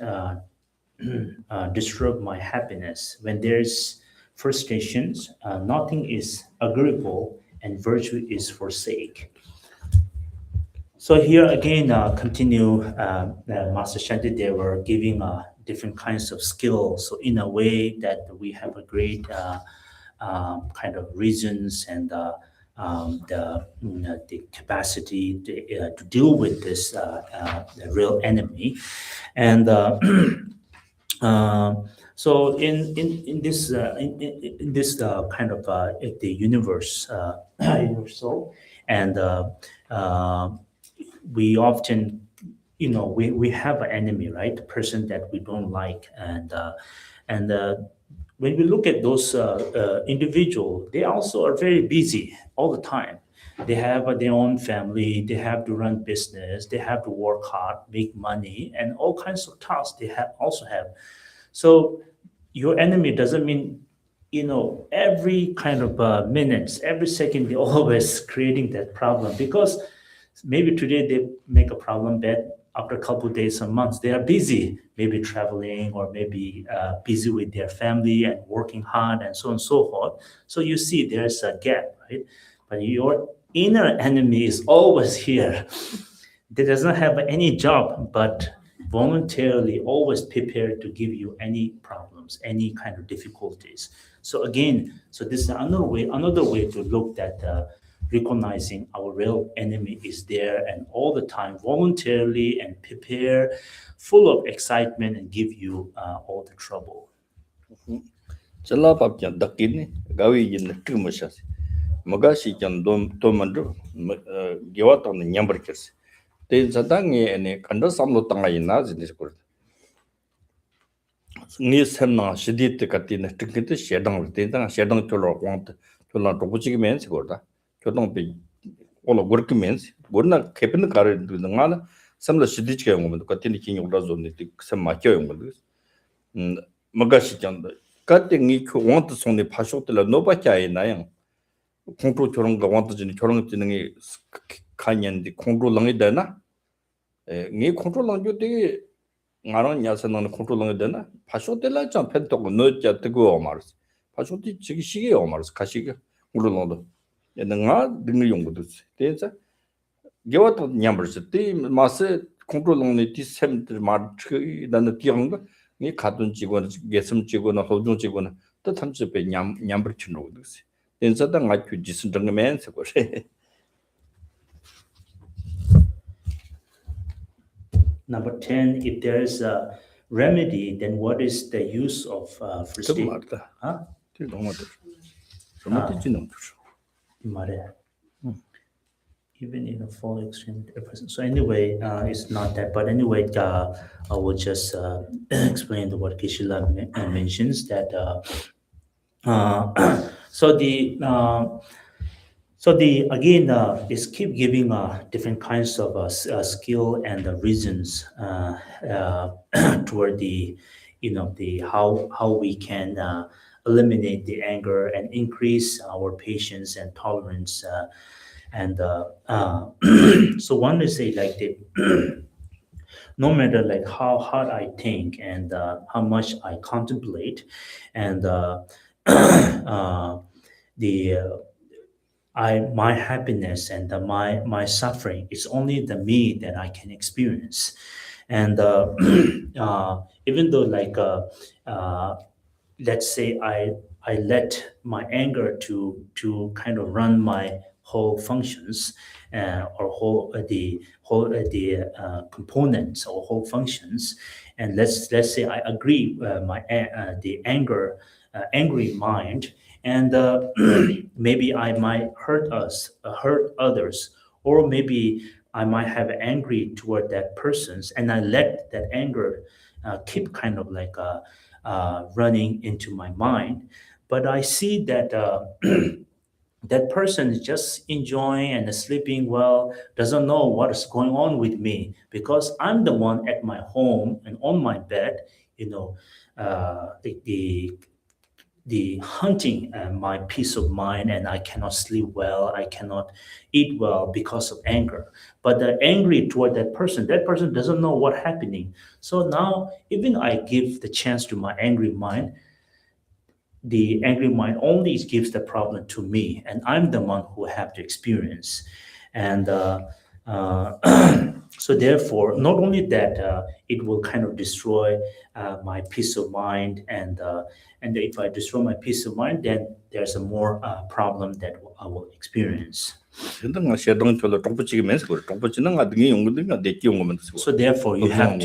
disturb my happiness. When there's frustrations, nothing is agreeable and virtue is forsake. So here again, continue Master Shantideva giving different kinds of skills. So in a way that we have a great kind of reasons and the capacity to deal with this the real enemy, and so in this kind of the universe universal, and we often we have an enemy, right? The person that we don't like, and when we look at those individuals, they also are very busy all the time. They have their own family, they have to run business, they have to work hard, make money, and all kinds of tasks they also have. So your enemy doesn't mean every kind of minutes, every second they're always creating that problem, because maybe today they make a problem bad, after a couple of days or months they are busy, maybe traveling or maybe busy with their family and working hard and so on and so forth. So you see there's a gap, right? But your inner enemy is always here. They doesn't have any job, but voluntarily always prepared to give you any problems, any kind of difficulties. So again, so this is another way to look at recognizing our real enemy is there and all the time voluntarily and prepare, full of excitement and give you all the trouble. Chala papjan dakini gawi yin trimashas. Magashi can do mandu, Giwat on the Yamburkers. Then Zadangi and a Kanda Samlotanga in Naz in this court. Nisana, she did the Katina, took it to Shadong, Shadong to want to learn to which means, Gorda. To don't be all of working means, would not keep in the car into the Nana, some of the Shidich woman, continuing of Razon, some Macho with this. Magashi can cutting equal want to only pass out the Nobaka in Nayang. Control Choronga wanted in Choronga Canyon, the control long it dana. Ni control on you. Ngaron yasan control dana. Pasho de la jump pentok no jet to go Mars. Pasho di chigi or Mars, Kashiga, Urulondo. And the nga ding young with this. There's a give out numbers. The master control only this 7 March than the younger. Ni cartoon chigon, get some chigon or hold chigon. The time to pay number to know this. Then Satan like you just don't man. Number 10, if there is a remedy, then what is the use of frustration? Huh? Even in a full extreme person. So anyway, it's not that. But anyway, I will just explain what Geshe mentions that. So the again is keep giving different kinds of skill and reasons toward the the how we can eliminate the anger and increase our patience and tolerance so one is say like no matter like how hard I think and how much I contemplate and my happiness and my suffering is only the me that I can experience, and even though like let's say I let my anger to kind of run my whole functions or the components or whole functions, and let's say I agree the angry mind. And maybe I might hurt others, or maybe I might have angry toward that person's, and I let that anger keep kind of like running into my mind. But I see that that person is just enjoying and sleeping well, doesn't know what is going on with me because I'm the one at my home and on my bed, the hunting my peace of mind, and I cannot sleep well, I cannot eat well because of anger. But the angry toward that person doesn't know what's happening. So now even I give the chance to my angry mind, the angry mind only gives the problem to me, and I'm the one who have to experience. And so therefore, not only that, it will kind of destroy my peace of mind, and if I destroy my peace of mind, then there's a more problem that I will experience. So therefore, you have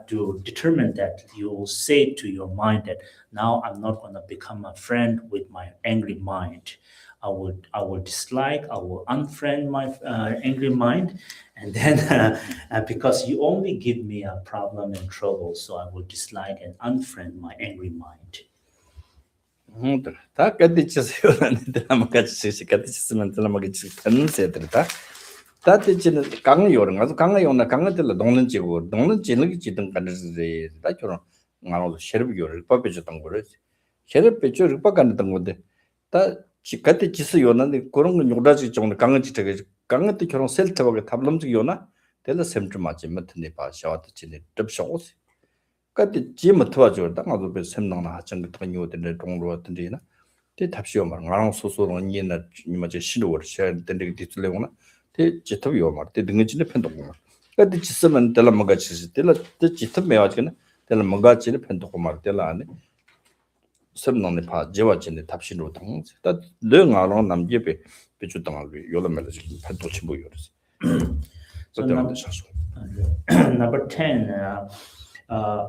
to determine that you will say to your mind that now I'm not going to become a friend with my angry mind. I will dislike, I will unfriend my angry mind, and then because you only give me a problem and trouble, so I will dislike and unfriend my angry mind. 다 같이서 나만 같이 같이서만 나만 같이 하는 세들다 다때지는 강을 요런 가서 강을 요나 강을들 동는 지고 동는 지는 지든 간들이 다 저런 나도 셔럽 요를 법해줬던 거를 셔럽 배줄 법간던 건데 다 같이 지서 요는데 그런 건 요다지 정도 강을 지게 강을 때 결혼 셀트하고 탑lâm 요나 될 셈좀 맞지 못네 봐 샤와도 지네 접쇼 그때 지금 도와줘. 당아도 배 샘낭나 하정 같은 요들 동로 같은데나. 대 답시오 말. 나랑 소소로 니나 니마제 신호를 셔야 된데 뒤틀래고나. 대 지탑이요 말. 대 등진에 편도고 말. 그때 지스면 될 뭔가 지스 될 지탑 매와지나. 될 뭔가 지를 편도고 말. 될 안에 샘낭네 파 제와진데 답신으로 당. 다 뇌가랑 남제배 배주 당을 요를 말지 편도치 뭐 요르지. So number 10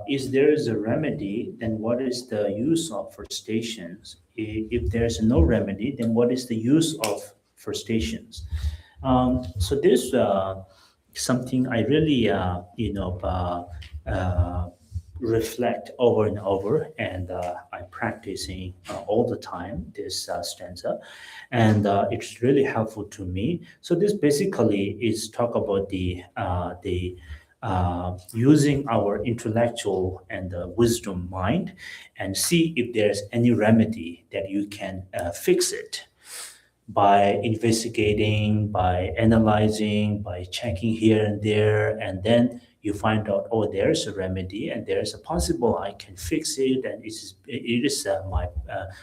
If there is a remedy, then what is the use of frustrations? If there's no remedy, then what is the use of frustrations? So this something I really reflect over and over, and I'm practicing all the time this stanza, and it's really helpful to me. So this basically is talk about the using our intellectual and wisdom mind, and see if there's any remedy that you can fix it by investigating, by analyzing, by checking here and there, and then you find out, oh, there's a remedy, and there's a possible I can fix it, and it is my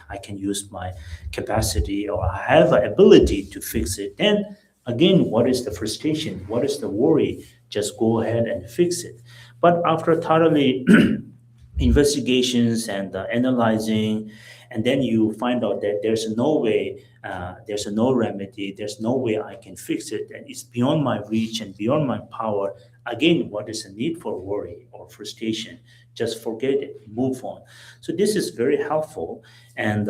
I can use my capacity, or I have an ability to fix it. Then again, what is the frustration? What is the worry? Just go ahead and fix it. But after thoroughly investigations and analyzing, and then you find out that there's no way, there's no remedy, there's no way I can fix it, and it's beyond my reach and beyond my power. Again, what is the need for worry or frustration? Just forget it, move on. So this is very helpful, and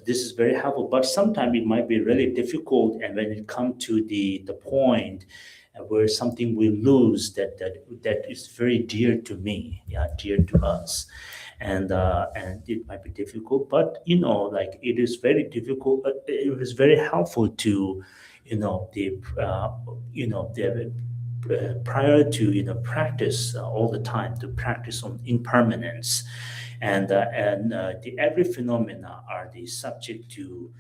this is very helpful. But sometimes it might be really difficult, and when it comes to the point where something we lose that is very dear to me, yeah, dear to us, and it might be difficult, but like it is very difficult. It is very helpful to, the prior to practice all the time, to practice on impermanence, and the every phenomena are the subject to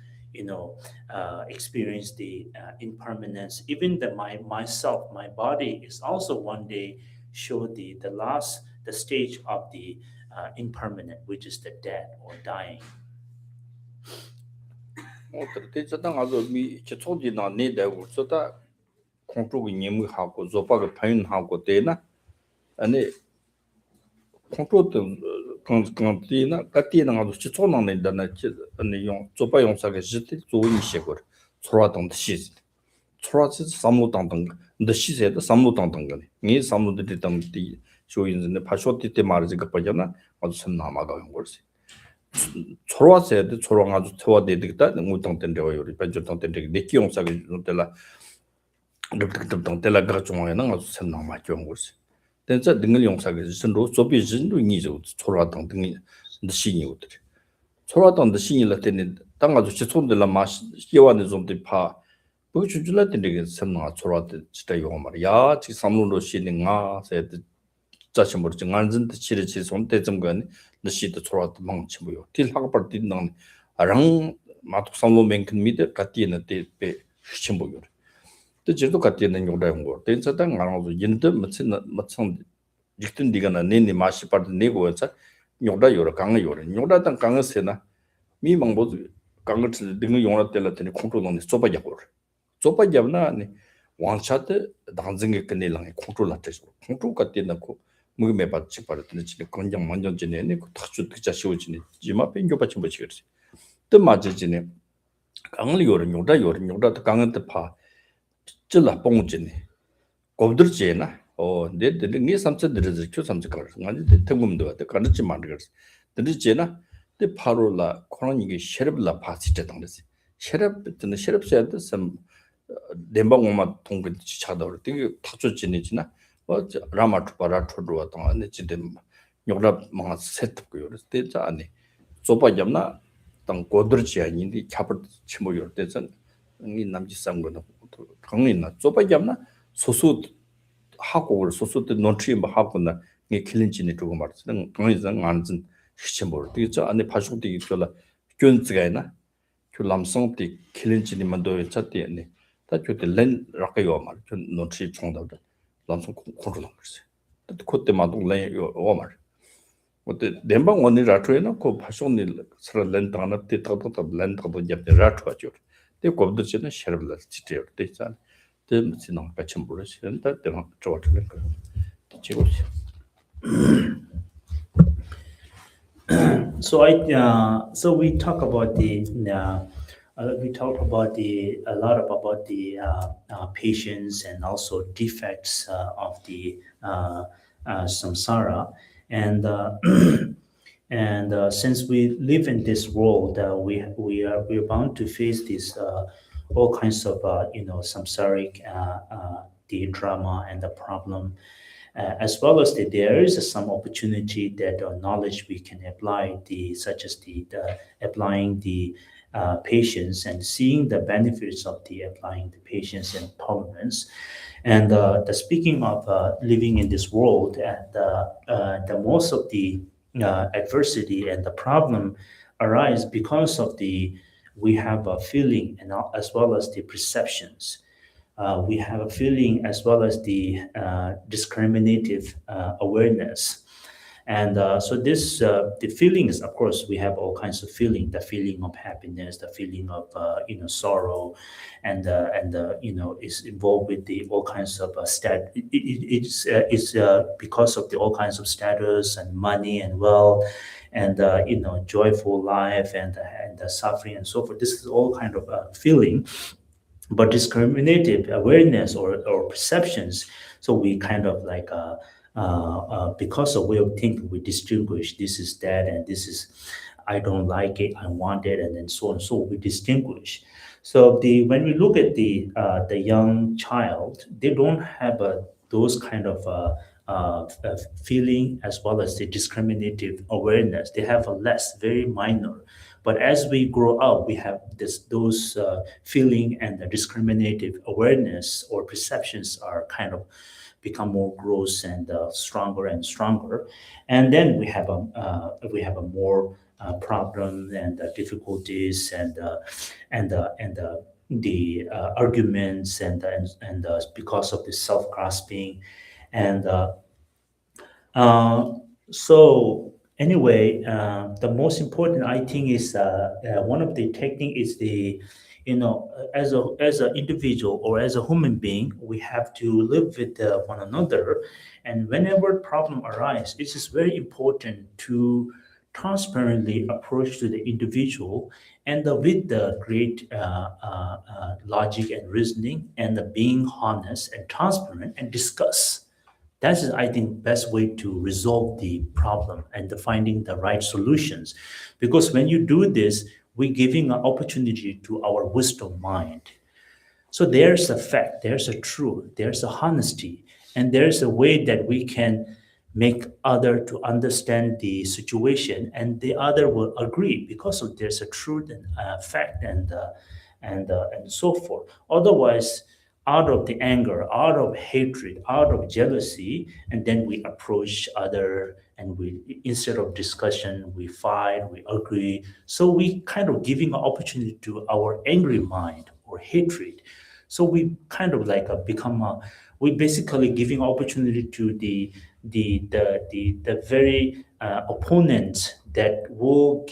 experience the impermanence. Even myself, my body is also one day show the stage of the impermanent, which is the death or dying. 어떻게 저당 아주 미 저쪽이나 내대고 저다 공쪽이 님하고 조바가 파인하고 되나 아니 공쪽도 강강디나 까티나 아주 저쪽나는 데나 아니 용 조바 용사가 지티 조이 시고 초라던 시 초라지 삼로당당 근데 시세도 삼로당당 거네 니 삼로들이 담디 조인인데 파쇼티 때 말지가 빠잖아 아주 선나마가 온 거지 초라세도 초랑 아주 태워야 되겠다 무당 된대요 우리 반주당 된대 내기 용사가 놓텔라 그렇게 때라 그렇죠는 아주 선나마 좋은 거지 근데 능을 용사가 선로 조비진도 니죠 초라당 등이 신이거든 초라당 신이라 때는 땅 아주 지촌들라 마시 예완의 좀들 파 보여줄라 때는 선나 초라대 진짜 요 말이야 지 삼로로 신인가 세드 자신 모르지 안진데 치르치 손대 점간 너시도 초라도 망치 뭐요 딜 하고 버티는 아랑 마tuk 삼로 맹큰 미데 같이는 때배 시침 보여 또 제도 같이는 요다는 거 된서당 알아서 인도 맞선 직든 디가나 내니 마시 빠르 내고자 요다 요라 강을 요라 요다당 강을 세나 미망보 강을 등을 용라 때라더니 컨트롤은 좁아 잡나 아니 원샷 당증에 끝내랑에 컨트롤 하듯이 컨트롤 같이는고 무게 받지 빠르더니 진짜 건장 완전 지내네 그 탁주 특자 씌워지네 지마 뺑겨 받지 못 지겠지 또 맞지네 강을 요다 강한테 파 찔라 뽕지네 곱들지나 내 삼천들이 교 삼천 걸 아니 대금도 왔다 가르치 만들 들지나 데 파로라 코로나 이게 셰럽라 파시때 당듯이 셰럽드는 셰럽세한테 좀 렘방오마 동근 지차다로 되게 탁주 지내지나 라마트 바라트로 왔다 안에 지데 요라 막 세트고요 그래서 아니 소바 잡나 땅 고들지 아닌데 잡을 치모요 때선 이 남지 상거는 강이나 소바 잡나 소수 하고 소수도 논트림 하고나 이 클린지네 두고 말쓰는 강이상 안진 시침볼 되죠 안에 파슈도 있더라 균즈가이나 그 람성티 클린지니만 도 쳤대네 다 저때 렌 라카요 말 논트리 총다다 람성 컨트롤한 거지 그때 마동 렌요 말 어때 렘방 원이 라트에나 그 파쇼니 서로 렌다나 때다다 렌다도 잡대 라트하죠 때 겁도지는 셔블라 지대요 되잖아 좀 같이 모르시는데 내가 좋아하는 거 지고시 So we talk about we talk about a lot about the patience and also defects of the samsara, and and since we live in this world, we're bound to face this all kinds of samsaric the drama and the problem, as well as there is some opportunity that knowledge we can apply, such as the applying the patience and seeing the benefits of the applying the patience and tolerance. And the speaking of living in this world, and the most of the adversity and the problem arise because of the we have a feeling and as well as the perceptions. We have a feeling as well as the discriminative awareness. And so this, the feelings, of course, we have all kinds of feeling, the feeling of happiness, the feeling of, sorrow, and is involved with the all kinds of it's because of the all kinds of status and money and wealth and, joyful life and the suffering and so forth. This is all kind of feeling, but discriminative awareness or perceptions. So we kind of like because of way of thinking, we distinguish this is that and this is I don't like it, I want it, and then so on. So we distinguish. So the when we look at the young child, they don't have those kind of feeling as well as the discriminative awareness. They have a less, very minor. But as we grow up, we have those feeling and the discriminative awareness or perceptions are kind of become more gross and stronger and stronger, and then we have a more problem and difficulties and the arguments and because of the self grasping and uh, so anyway, the most important I think is one of the technique is the as an individual or as a human being, we have to live with one another, and whenever problem arises, it is very important to transparently approach to the individual and with the great logic and reasoning and the being honest and transparent and discuss. That's, I think, best way to resolve the problem and the finding the right solutions. Because when you do this, we're giving an opportunity to our wisdom mind. So there's a fact, there's a truth, there's a honesty, and there's a way that we can make other to understand the situation, and the other will agree because of there's a truth and fact and so forth. Otherwise, out of the anger, out of hatred, out of jealousy, and then we approach other, and we instead of discussion, we fight, we agree. So we kind of giving an opportunity to our angry mind or hatred. So we kind of like become a, we basically giving opportunity to the very opponent that will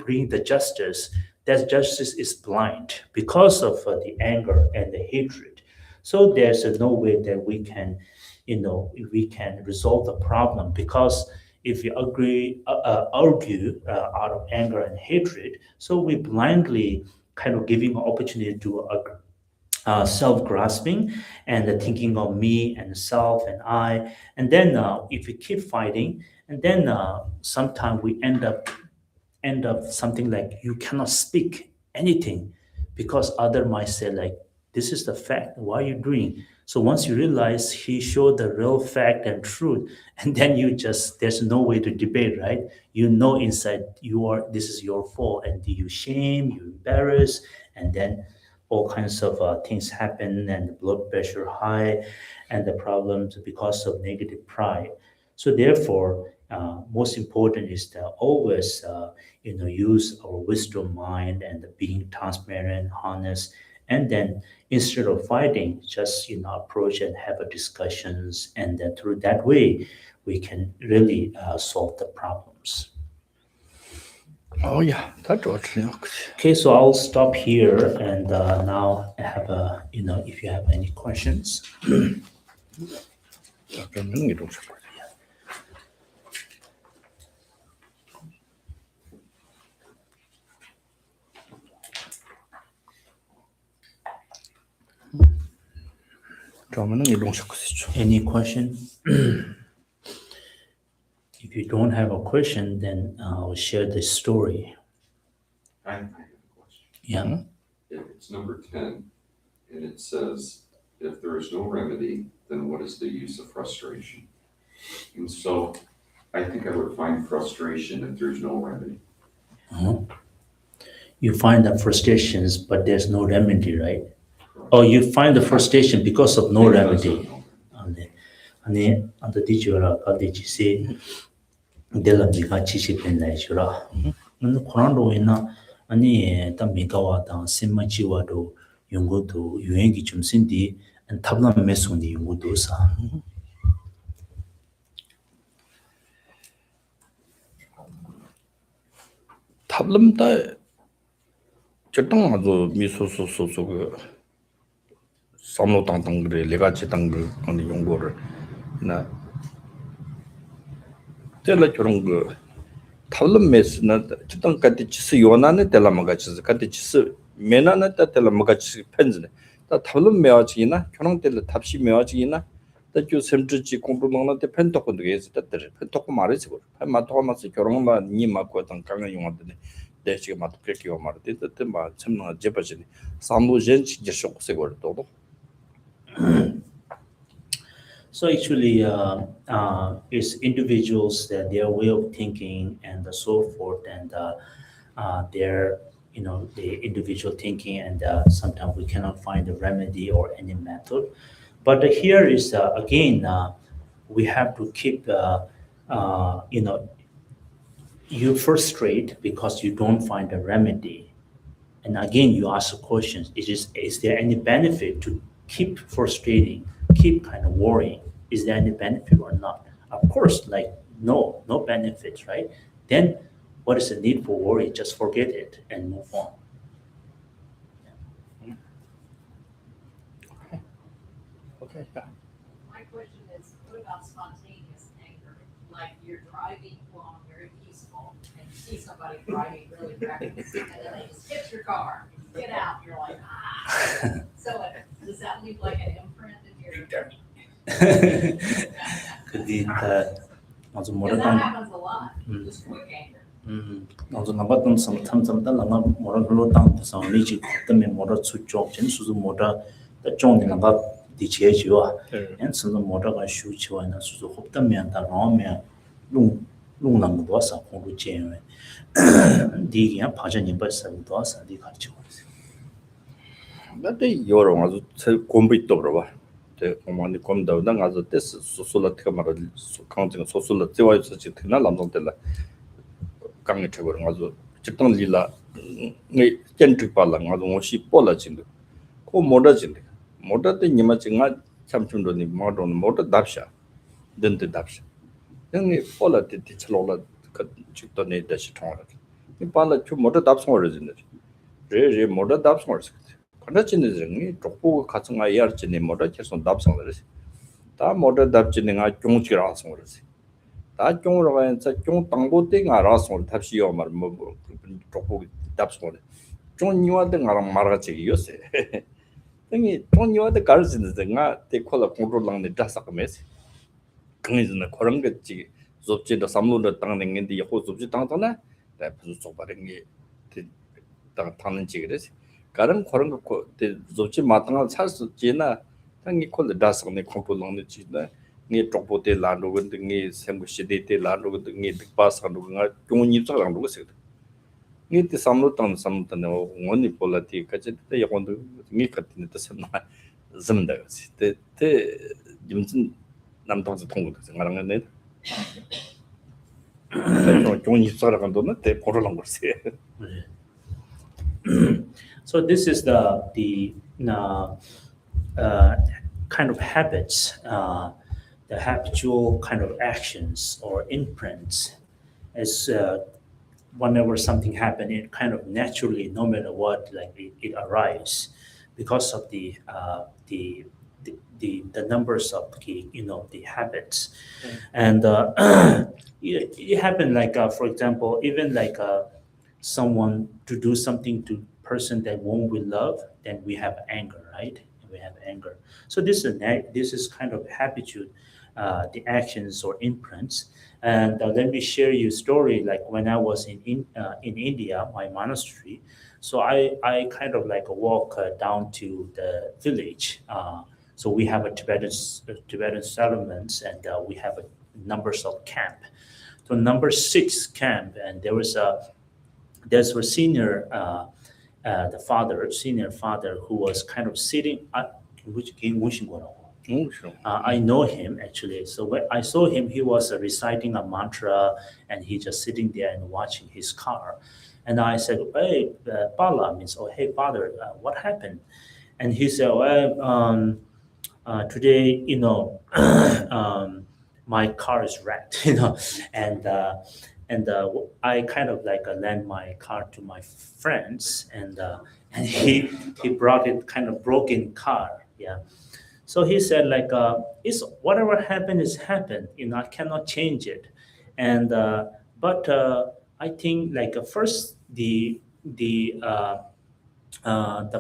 bring the justice. That justice is blind because of the anger and the hatred. So there's no way that we can, we can resolve the problem, because if we argue out of anger and hatred, so we blindly kind of giving an opportunity to self-grasping and thinking of me and self and I. And then if we keep fighting, and then sometimes we end up something like you cannot speak anything because other might say like this is the fact, why are you doing. So once you realize he showed the real fact and truth, and then you just there's no way to debate, right? Inside you are, this is your fault, and you shame, you embarrass, and then all kinds of things happen, and the blood pressure high, and the problems because of negative pride. So therefore, most important is to always, use our wisdom mind and being transparent, honest, and then instead of fighting, just approach and have a discussions, and then through that way, we can really solve the problems. Oh yeah, that was Okay, so I'll stop here, and now I have if you have any questions. 그러면은 이동 시작하시죠. Any question? If you don't have a question, then I'll share the story. I have a question. Yeah. It's number 10, and it says, if there is no remedy, then what is the use of frustration? And so I think I would find frustration if there's no remedy. You find the frustrations, but there's no remedy, right? Oh, you find the frustration because of no remedy. 아니, 안도 디지오라 가디지세 델라미가 지시된다이주라. 근데 코란도 있나 아니 다 미가와다 심마지와도 연구도 유행기 좀 신디 탑람 메송디 연구도사. 탑름다 저땅 아주 미소소소소 그 삼로당당 그래 레가치 당그 아니 연구를 나 때라 저런 그 탑름 메스나 저땅 같이 지스 요나네 때라마가 지스 같이 지스 메나나 때라마가 지스 펜즈네 다 탑름 메와지나 결혼 때라 탑시 메와지나 다주 샘트지 공부망나 때 펜토콘도 해서 때들 펜토코 말이지 그 마토마스 결혼만 니 맞고 당 강한 용한데 대시가 맞고 그렇게요 말때 때마 참나 제바지니 삼로 젠치 제쇼세 거도 So actually, it's individuals that their way of thinking and so forth, and their the individual thinking, and sometimes we cannot find a remedy or any method. But here is again, we have to keep you frustrate because you don't find a remedy, and again you ask the questions: is there any benefit to keep frustrating? Keep kind of worrying, is there any benefit or not? Of course, like no benefits, right? Then what is the need for worry? Just forget it and move on. Okay. My question is, what about spontaneous anger? Like you're driving along very peaceful and you see somebody driving really reckless and then they just hit your car. You get out, you're like, ah. So does that leave like an imprint in your? 그게 아주 Because 뭐라 that 좀 happens a lot, just quick anger. 아주 나봤던 삼삼삼다 나가 뭐라 글로 땅에서 리지 때문에 뭐라 수쪽 전수도 뭐라 좀 나가 디체지와 엔스도 뭐라가 슈치와나 수도 홉다면 다 나오면 롱랑도 와서 공부 제외 디기야 파전이 벌써도 와서 디 같이 근데 여러 가지 공부 있다 그러봐. 때 공부하는 공부도 난 가서 때스 소소라트가 말을 카운팅 소소라 제와서 지나 남동들라 강에 쳐버 가서 직당 리라 네 젠트 발랑 가서 뭐시 볼라진도 고 모다진데 모다때 니마 지가 참춤도니 모던 모다 답샤 든데 답샤 형이 볼라때 티철로라 그 직도네 다시 통하라 이 발라 좀 모다 답송어진데 레레 모다 답송어지 간다치는 중에 족보 같은 거 이해할지니 모다 계속 답송을 다 모다 답지는가 종치라서 그러지 다 종으로 가서 종 땅보땡 알아서 답시요 말뭐 족보 답송을 종 니와든 가랑 말아지 요새 등이 종 니와든 가르치는 데가 데콜라 공로랑네 다삭메스 그니즈는 그런 거지 좁지도 삼로도 땅nen인데 이거 좁지 땅잖아 다 무슨 좁바른 게 땅타는 지그래서 가른 그런 거 좁지 마땅한 살수 지나 땅이 콜 다삭네 공로랑네 지나 니 족보대 라노고 등이 sembu시데테 라노고 등이 득바사노가 종입사랑도 있어 니 삼로 땅 삼탄에 원이 볼라티 까지때 약원도 니 같은 데 섬나 점다지 때 김진 남동서 통고도 생각하는데 종입사랑도 때 고르는 거지 So this is the kind of habits, the habitual kind of actions or imprints. As whenever something happens, it kind of naturally, no matter what, like it arrives because of the numbers of the habits, and it happened like for example, even like someone to do something to person that whom we love, then we have anger, right? we have anger. So this is kind of habitude, the actions or imprints. And let me share you a story. Like when I was in India, my monastery, so I kind of like walk down to the village. So we have a Tibetan settlements, and we have a numbers of camp. So number 6 camp, and there's a senior senior father who was kind of sitting at which game I know him actually. So when I saw him, he was reciting a mantra, and he just sitting there and watching his car. And I said, "Hey, Bala," means, "Oh, hey, father, what happened?" And he said, "Well, today, my car is wrecked, and I kind of like lend my car to my friends, and he brought it kind of broken car, yeah." So he said, like, it's whatever happened is happened. I cannot change it, and but I think like first the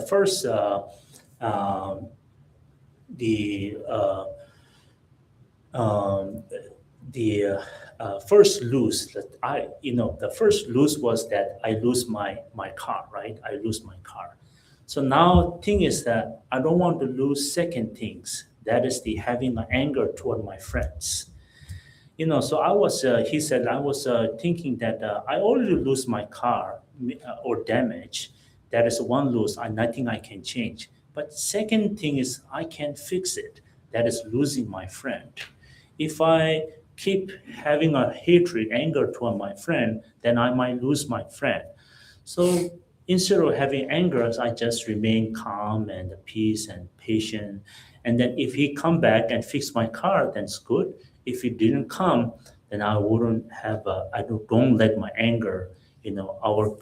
first um, the um, the first lose that the first lose was that I lose my car, right? I lose my car. So now thing is that I don't want to lose second things. That is the having an anger toward my friends. So I was, he said, I was thinking that I already lose my car or damage. That is one lose, nothing I can change. But second thing is I can fix it. That is losing my friend. If I keep having a hatred, anger toward my friend, then I might lose my friend. So instead of having anger, I just remain calm and peace and patient. And then if he come back and fix my car, then it's good. If he didn't come, then I wouldn't have. I don't let my anger, our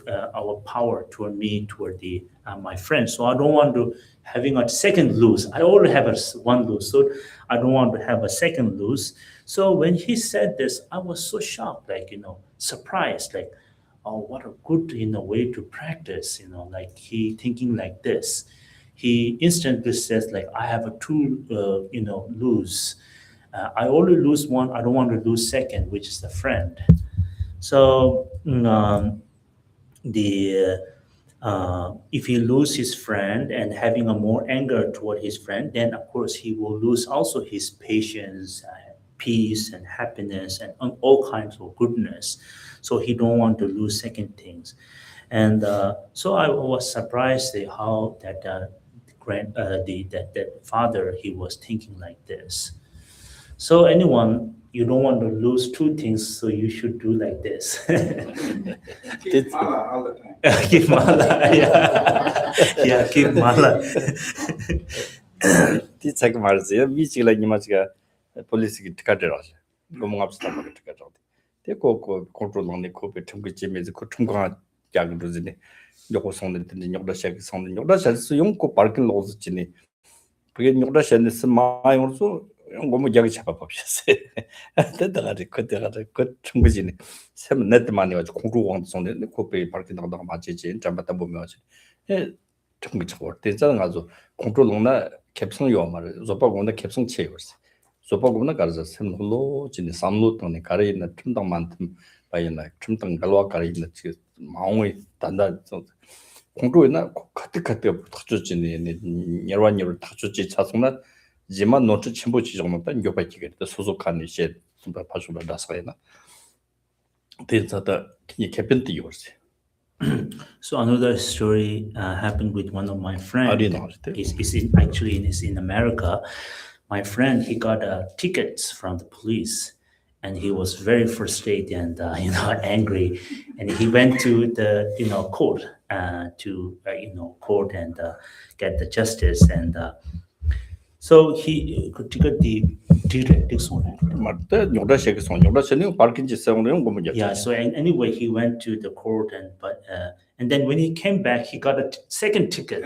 power toward me, toward the my friends. So I don't want to having a second lose. I already have one lose, so I don't want to have a second lose. So when he said this, I was so shocked, like surprised, like, oh, what a good way to practice. Like he thinking like this. He instantly says like, I have a two, lose. I only lose one. I don't want to lose second, which is the friend. So the if he lose his friend and having a more anger toward his friend, then of course he will lose also his patience, peace, and happiness, and all kinds of goodness. So he don't want to lose second things, and so I was surprised at how that that father he was thinking like this. So anyone, you don't want to lose two things, so you should do like this. Keep mala all the time. Keep mala, yeah, yeah, keep mala. 티 책 말이지. 미치라 니마치가 폴리스기 특가더라. 고몽합스다 막 특가더라. 대고 컨트롤링 코페 tum기 지메즈 그 tum가 야그도지네. 요거 성는데 요다 샤기 성는 요다 샤스 용코 паркин 로즈지네. 그게 요다 샤스 마이오르소 너무 야기 잡아봅시다. 됐다가리 그때가리 그 tum기지네. 샘 네트 많이 가지고 공루왕 성는데 코페 паркин 나다가 맞지지. 잠바다 보면 에 tum기 쳐버. 대자는 아주 컨트롤링나 캡성 요 말을 조바고나 캡성 체요스 조바고나 가르자 샘홀로 진이 삼로 등에 가르이나 틈당 많든 바이나 틈당 갈와 가르이나 지 마음이 단다 공도이나 카트카트 탁주지니 여러분이 탁주지 차송나 지만 노트 첨부 지정만 요바기게 소속한 이제 좀 봐주면 나서야나 대자다 이 개편도 요스. So another story happened with one of my friends. Is in America. My friend, he got tickets from the police, and he was very frustrated and angry, and he went to the court court and get the justice, and so he could get the 맞다. 요다 셰기 송 요다 셰는 паркин지 세우는 거 뭐냐. yeah. So anyway, he went to the court, and then when he came back, he got a second ticket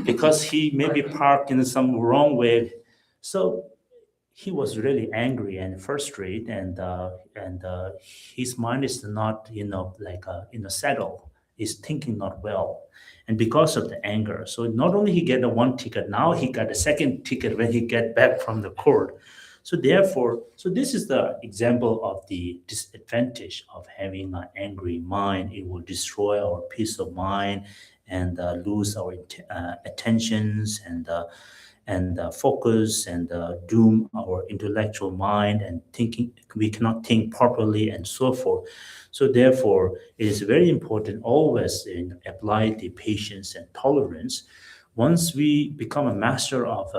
because he maybe parked in some wrong way. So he was really angry and frustrated, and his mind is not settled. is thinking not well. And because of the anger, so not only he get a one ticket, now he got a second ticket when he get back from the court. So therefore, so this is the example of the disadvantage of having an angry mind. It will destroy our peace of mind and lose our attentions and focus and doom our intellectual mind and thinking. We cannot think properly and so forth. So therefore, it is very important always in apply the patience and tolerance. Once we become a master of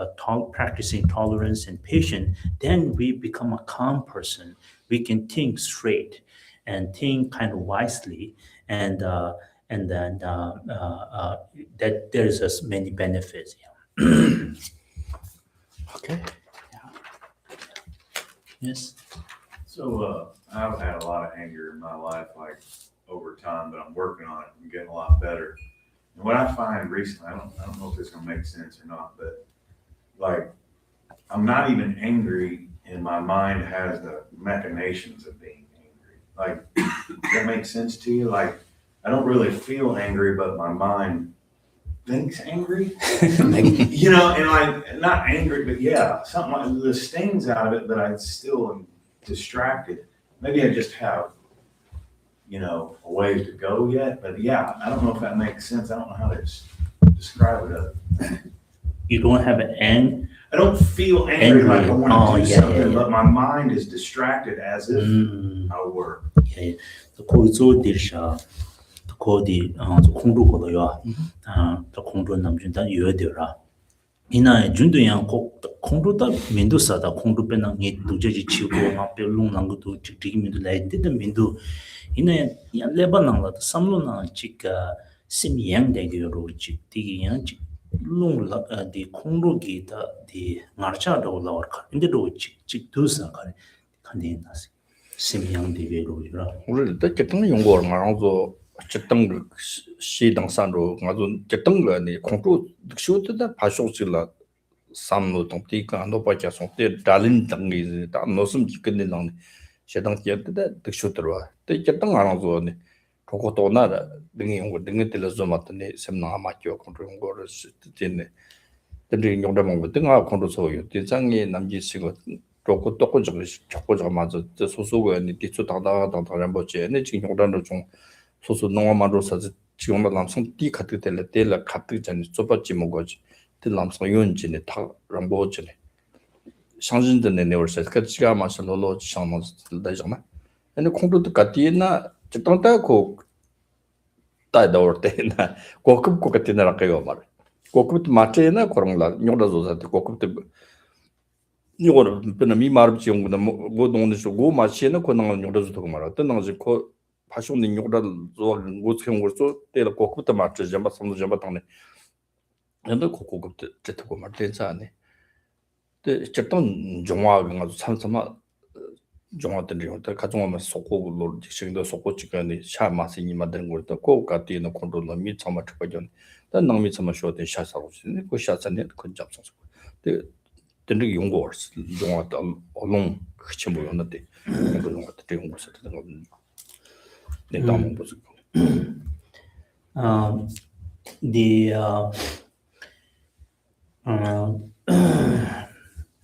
practicing tolerance and patience, then we become a calm person. We can think straight and think kind of wisely, and then that there's as many benefits. Okay. Yes. So, I've had a lot of anger in my life, like over time, but I'm working on it. I'm getting a lot better. And what I find recently, I don't know if it's gonna make sense or not, but like, I'm not even angry and my mind has the machinations of being angry. Like, does that make sense to you? Like, I don't really feel angry, but my mind thinks angry. You know, and like, not angry, but yeah, something like the stings out of it, but I still am distracted. Maybe I just have, you know, a ways to go yet, but yeah, I don't know if that makes sense. I don't know how to describe it. You don't have an I don't feel angry like I want to do yeah, something, yeah. but my mind is distracted as if I were. 예, 거기서 디르샤 거기 공도 거도요. 또 공도 남준다 요되라. 이나 준도양 공도다 민도사다 공도 빼나 니 두제지 치고 막 별롱 난 것도 직직민도 라이데다 민도 이나 야 레바나라 삼로나 치가 심양 대교로 직디기양 롱라 디 공도기다 디 마르차도 라워카 인데도 직두사 가네 칸데나스 심양 대교로라. 우리 때 getting 용거 말아서 getting 시당산로 가서 getting 거니 공부 쇼트다 파쇼실라 삼로 동티가 안도바자 송때 달린 당이 다 노슴 기근는 시당 때다 득쇼들어 때 getting 알아서니 그거 또 나라 등이 용거 등이 들어서 맞더니 셈나 맞죠 공부 거를 때네 근데 용도 먹고 등아 공부서요 대장이 남지시고 그거 똑고 저거 자꾸 저 맞아 소소거니 뒤쪽 다다다다란 버제 내 지금 용단도 좀 소소 농어만으로 사지 지금도 남성 띠 같은 때를 같은 전에 좁았지 뭐지 그 남성 연진에 다 람보지네 상진들의 내월세 같이가 마셔로로 상만들 되잖아 근데 공부도 같이나 적당하고 따다올 때나 고급 같은 거요 말 고급 마트에나 그런 거 용도서 고급도 이거는 그냥 미마르 지용보다 뭐 동네서 고 마시는 그런 용도서 더 말아 떠나지 그 파쇼는 용도를 좀 고치는 거서 때를 고급도 맞지 좀 삼도 좀 당네 근데 고급도 제트고 말대자네 때 적당 정화가 가서 참sam아 정화들이 또 가정하면 속고로 지금도 속고 지간에 샤마스니 만드는 것도 꼭 같이는 컨트롤로 미참아 특별전 단 능미 참아 쇼데 샤사고 그 샤사네 그 잡성서 때 된게 용거 정화도 얼른 그치 뭐 연데 그런 것 같은 용거 쓰는 거 네, 다음 보세요.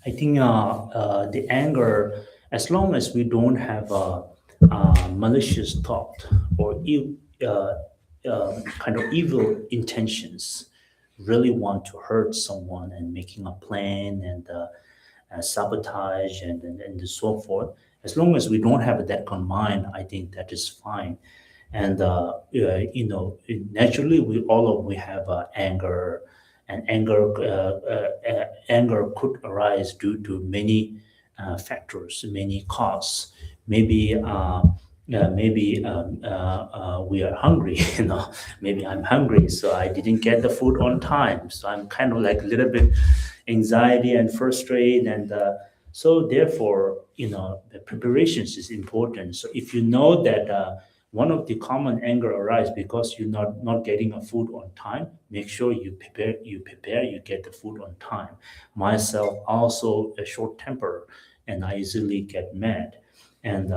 I think the anger, as long as we don't have a malicious thought or kind of evil intentions, really want to hurt someone and making a plan and sabotage and so forth. As long as we don't have that kind of mind, I think that is fine. And naturally, we have anger, and anger could arise due to many factors, many causes. Maybe we are hungry. Maybe I'm hungry, so I didn't get the food on time. So I'm kind of like a little bit anxiety and frustrated, and so therefore, the preparations is important. So if you know that one of the common anger arise because you're not getting a food on time, make sure you prepare, you get the food on time. Myself also a short temper, and I easily get mad. And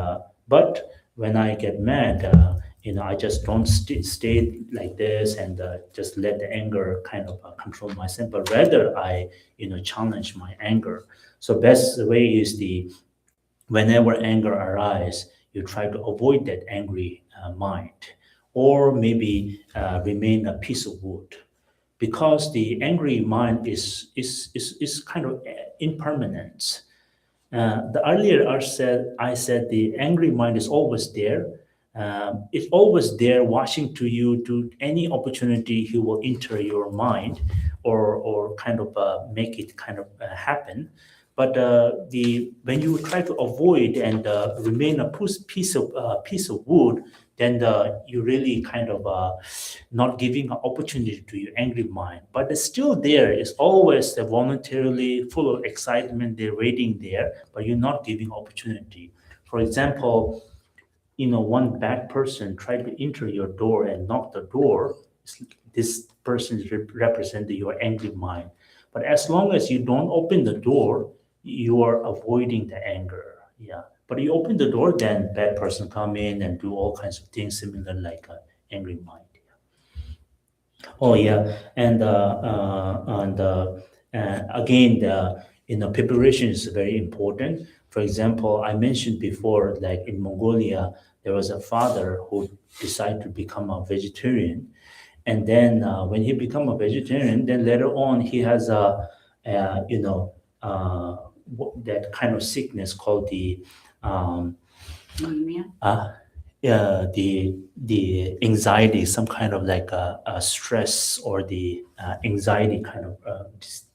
but when I get mad, I just don't stay like this and just let the anger kind of control myself, but rather I, challenge my anger. So best way is whenever anger arises, you try to avoid that angry mind, or maybe remain a piece of wood, because the angry mind is kind of impermanent. The earlier I said the angry mind is always there. It's always there, watching to you. To any opportunity, he will enter your mind, or kind of make it kind of happen. But the when you try to avoid and remain a piece of wood, then you really kind of not giving an opportunity to your angry mind. But it's still there. It's always voluntarily full of excitement. They're waiting there, but you're not giving opportunity. For example, one bad person tried to enter your door and knock the door. This person represents your angry mind. But as long as you don't open the door, you are avoiding the anger. Yeah. But you open the door, then bad person come in and do all kinds of things similar like angry mind. Oh yeah, and again, preparation is very important. For example, I mentioned before, like in Mongolia, there was a father who decided to become a vegetarian, and then when he become a vegetarian, then later on he has that kind of sickness called the Anemia? The anxiety, some kind of like a stress, or the anxiety kind of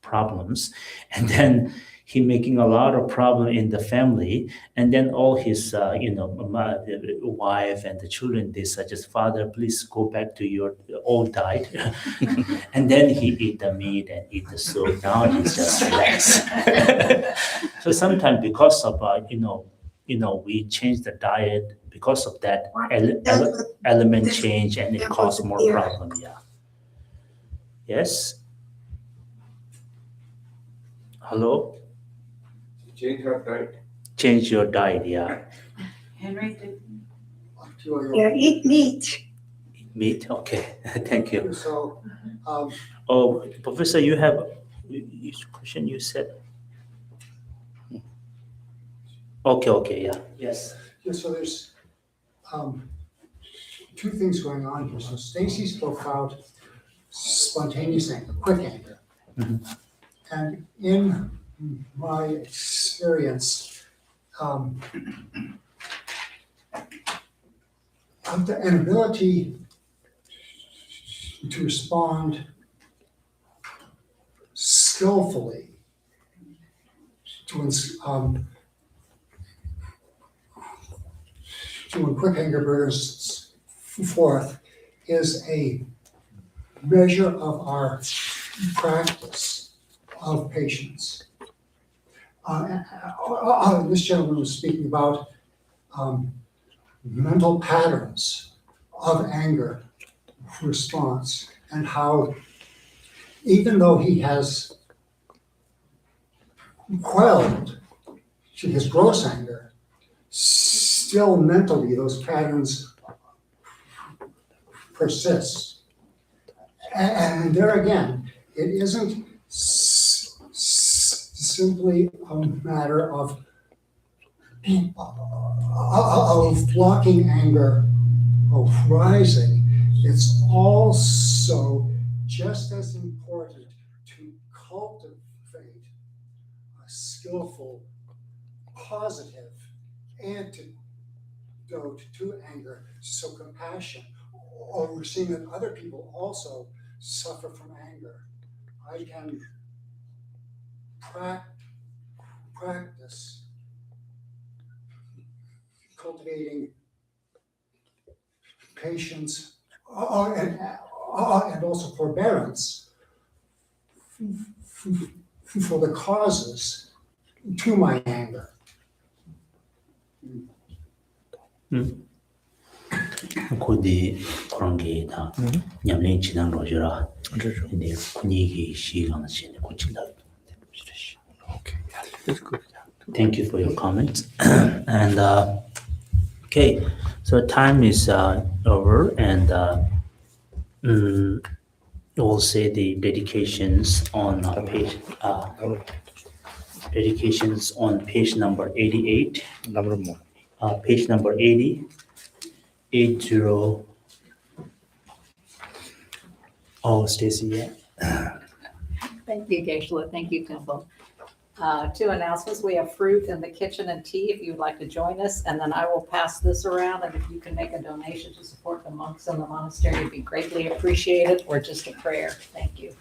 problems, and then he making a lot of problem in the family, and then all his wife and the children, they suggest, father, please go back to your old diet. And then he eat the meat and eat the soup. Now he's just relaxed. So sometimes because of we change the diet, because of that element change, and it causes more problem. Yeah. Yes. Hello. Change her diet. Change your diet. Yeah. Henry, Yeah, eat meat. Meat. Okay. Thank you. So, Oh, Professor, you have question. You said. Okay. Yeah. Yes. yeah, so there's two things going on here. So Stacy spoke about spontaneous anger, quick anger. Mhm. And in my experience, an ability to respond skillfully to when quick anger bursts forth is a measure of our practice of patience. This gentleman was speaking about mental patterns of anger response, and how even though he has quelled his gross anger, still mentally those patterns persist. And there again, it isn't simply a matter of blocking anger arising. It's also just as important to cultivate a skillful, positive antidote to anger. So compassion, or we're seeing that other people also suffer from anger. I can practice cultivating patience and also forbearance for the causes to my anger. Kodi korangi da nyamlin chinan rojira. Inde kunigi shigang chine kuchila. Okay, yeah, that's good. Yeah. Thank you for your comments. And okay, so So time is over, and we'll say the dedications on page number 88. Page number 80. 80. Oh, Stacy, yeah. Thank you, Geshe. Thank you, Temple. Two announcements. We have fruit in the kitchen and tea if you'd like to join us. And then I will pass this around, and if you can make a donation to support the monks in the monastery, it'd be greatly appreciated, or just a prayer. Thank you.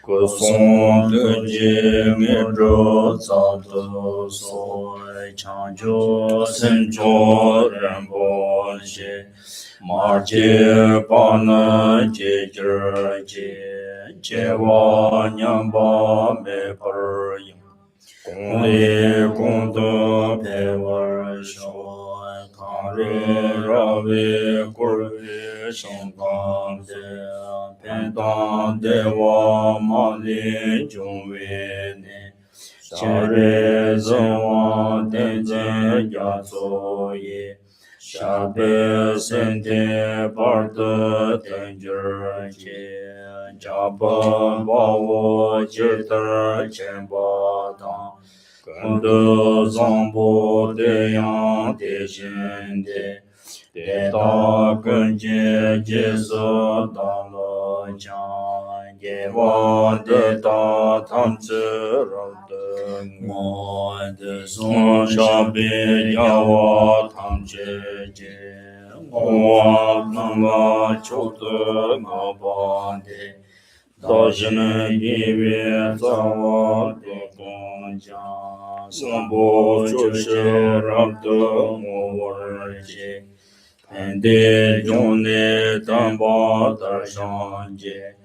个松的节面着早的所长久生着人不些马街把那节节瓦娘把没本应公里公德陪我说抗日绕为国为生当的偏当的我马里就为呢夏日子王的在家作业下辈身体把的等着去家把我接的钱把当跟着上步的样的心的得到跟接受到了家也忘得到他们知道的我的son şabe yava tam cece o nanga çoktu ngabande dajını gibi zava dokunca sambo çoşıraptı muvarce pende jone tamba tarşance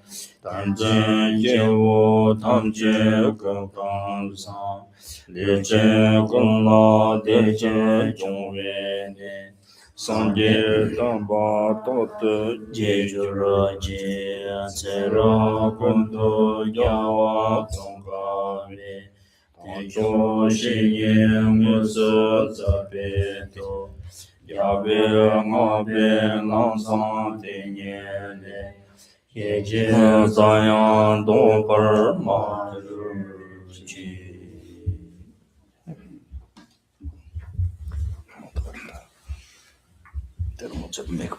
tanzın cevo tamce kıkansan Geshe Kunga Geshe Kunga Sanje Tamba Totu Jejura Je Sera Kundu Yawa Tongave Tencho Shiye Musu Zabeto Yabe Ngabe Langsan Tenyele Yeje Zayan Dongpar Maruchi They don't want to make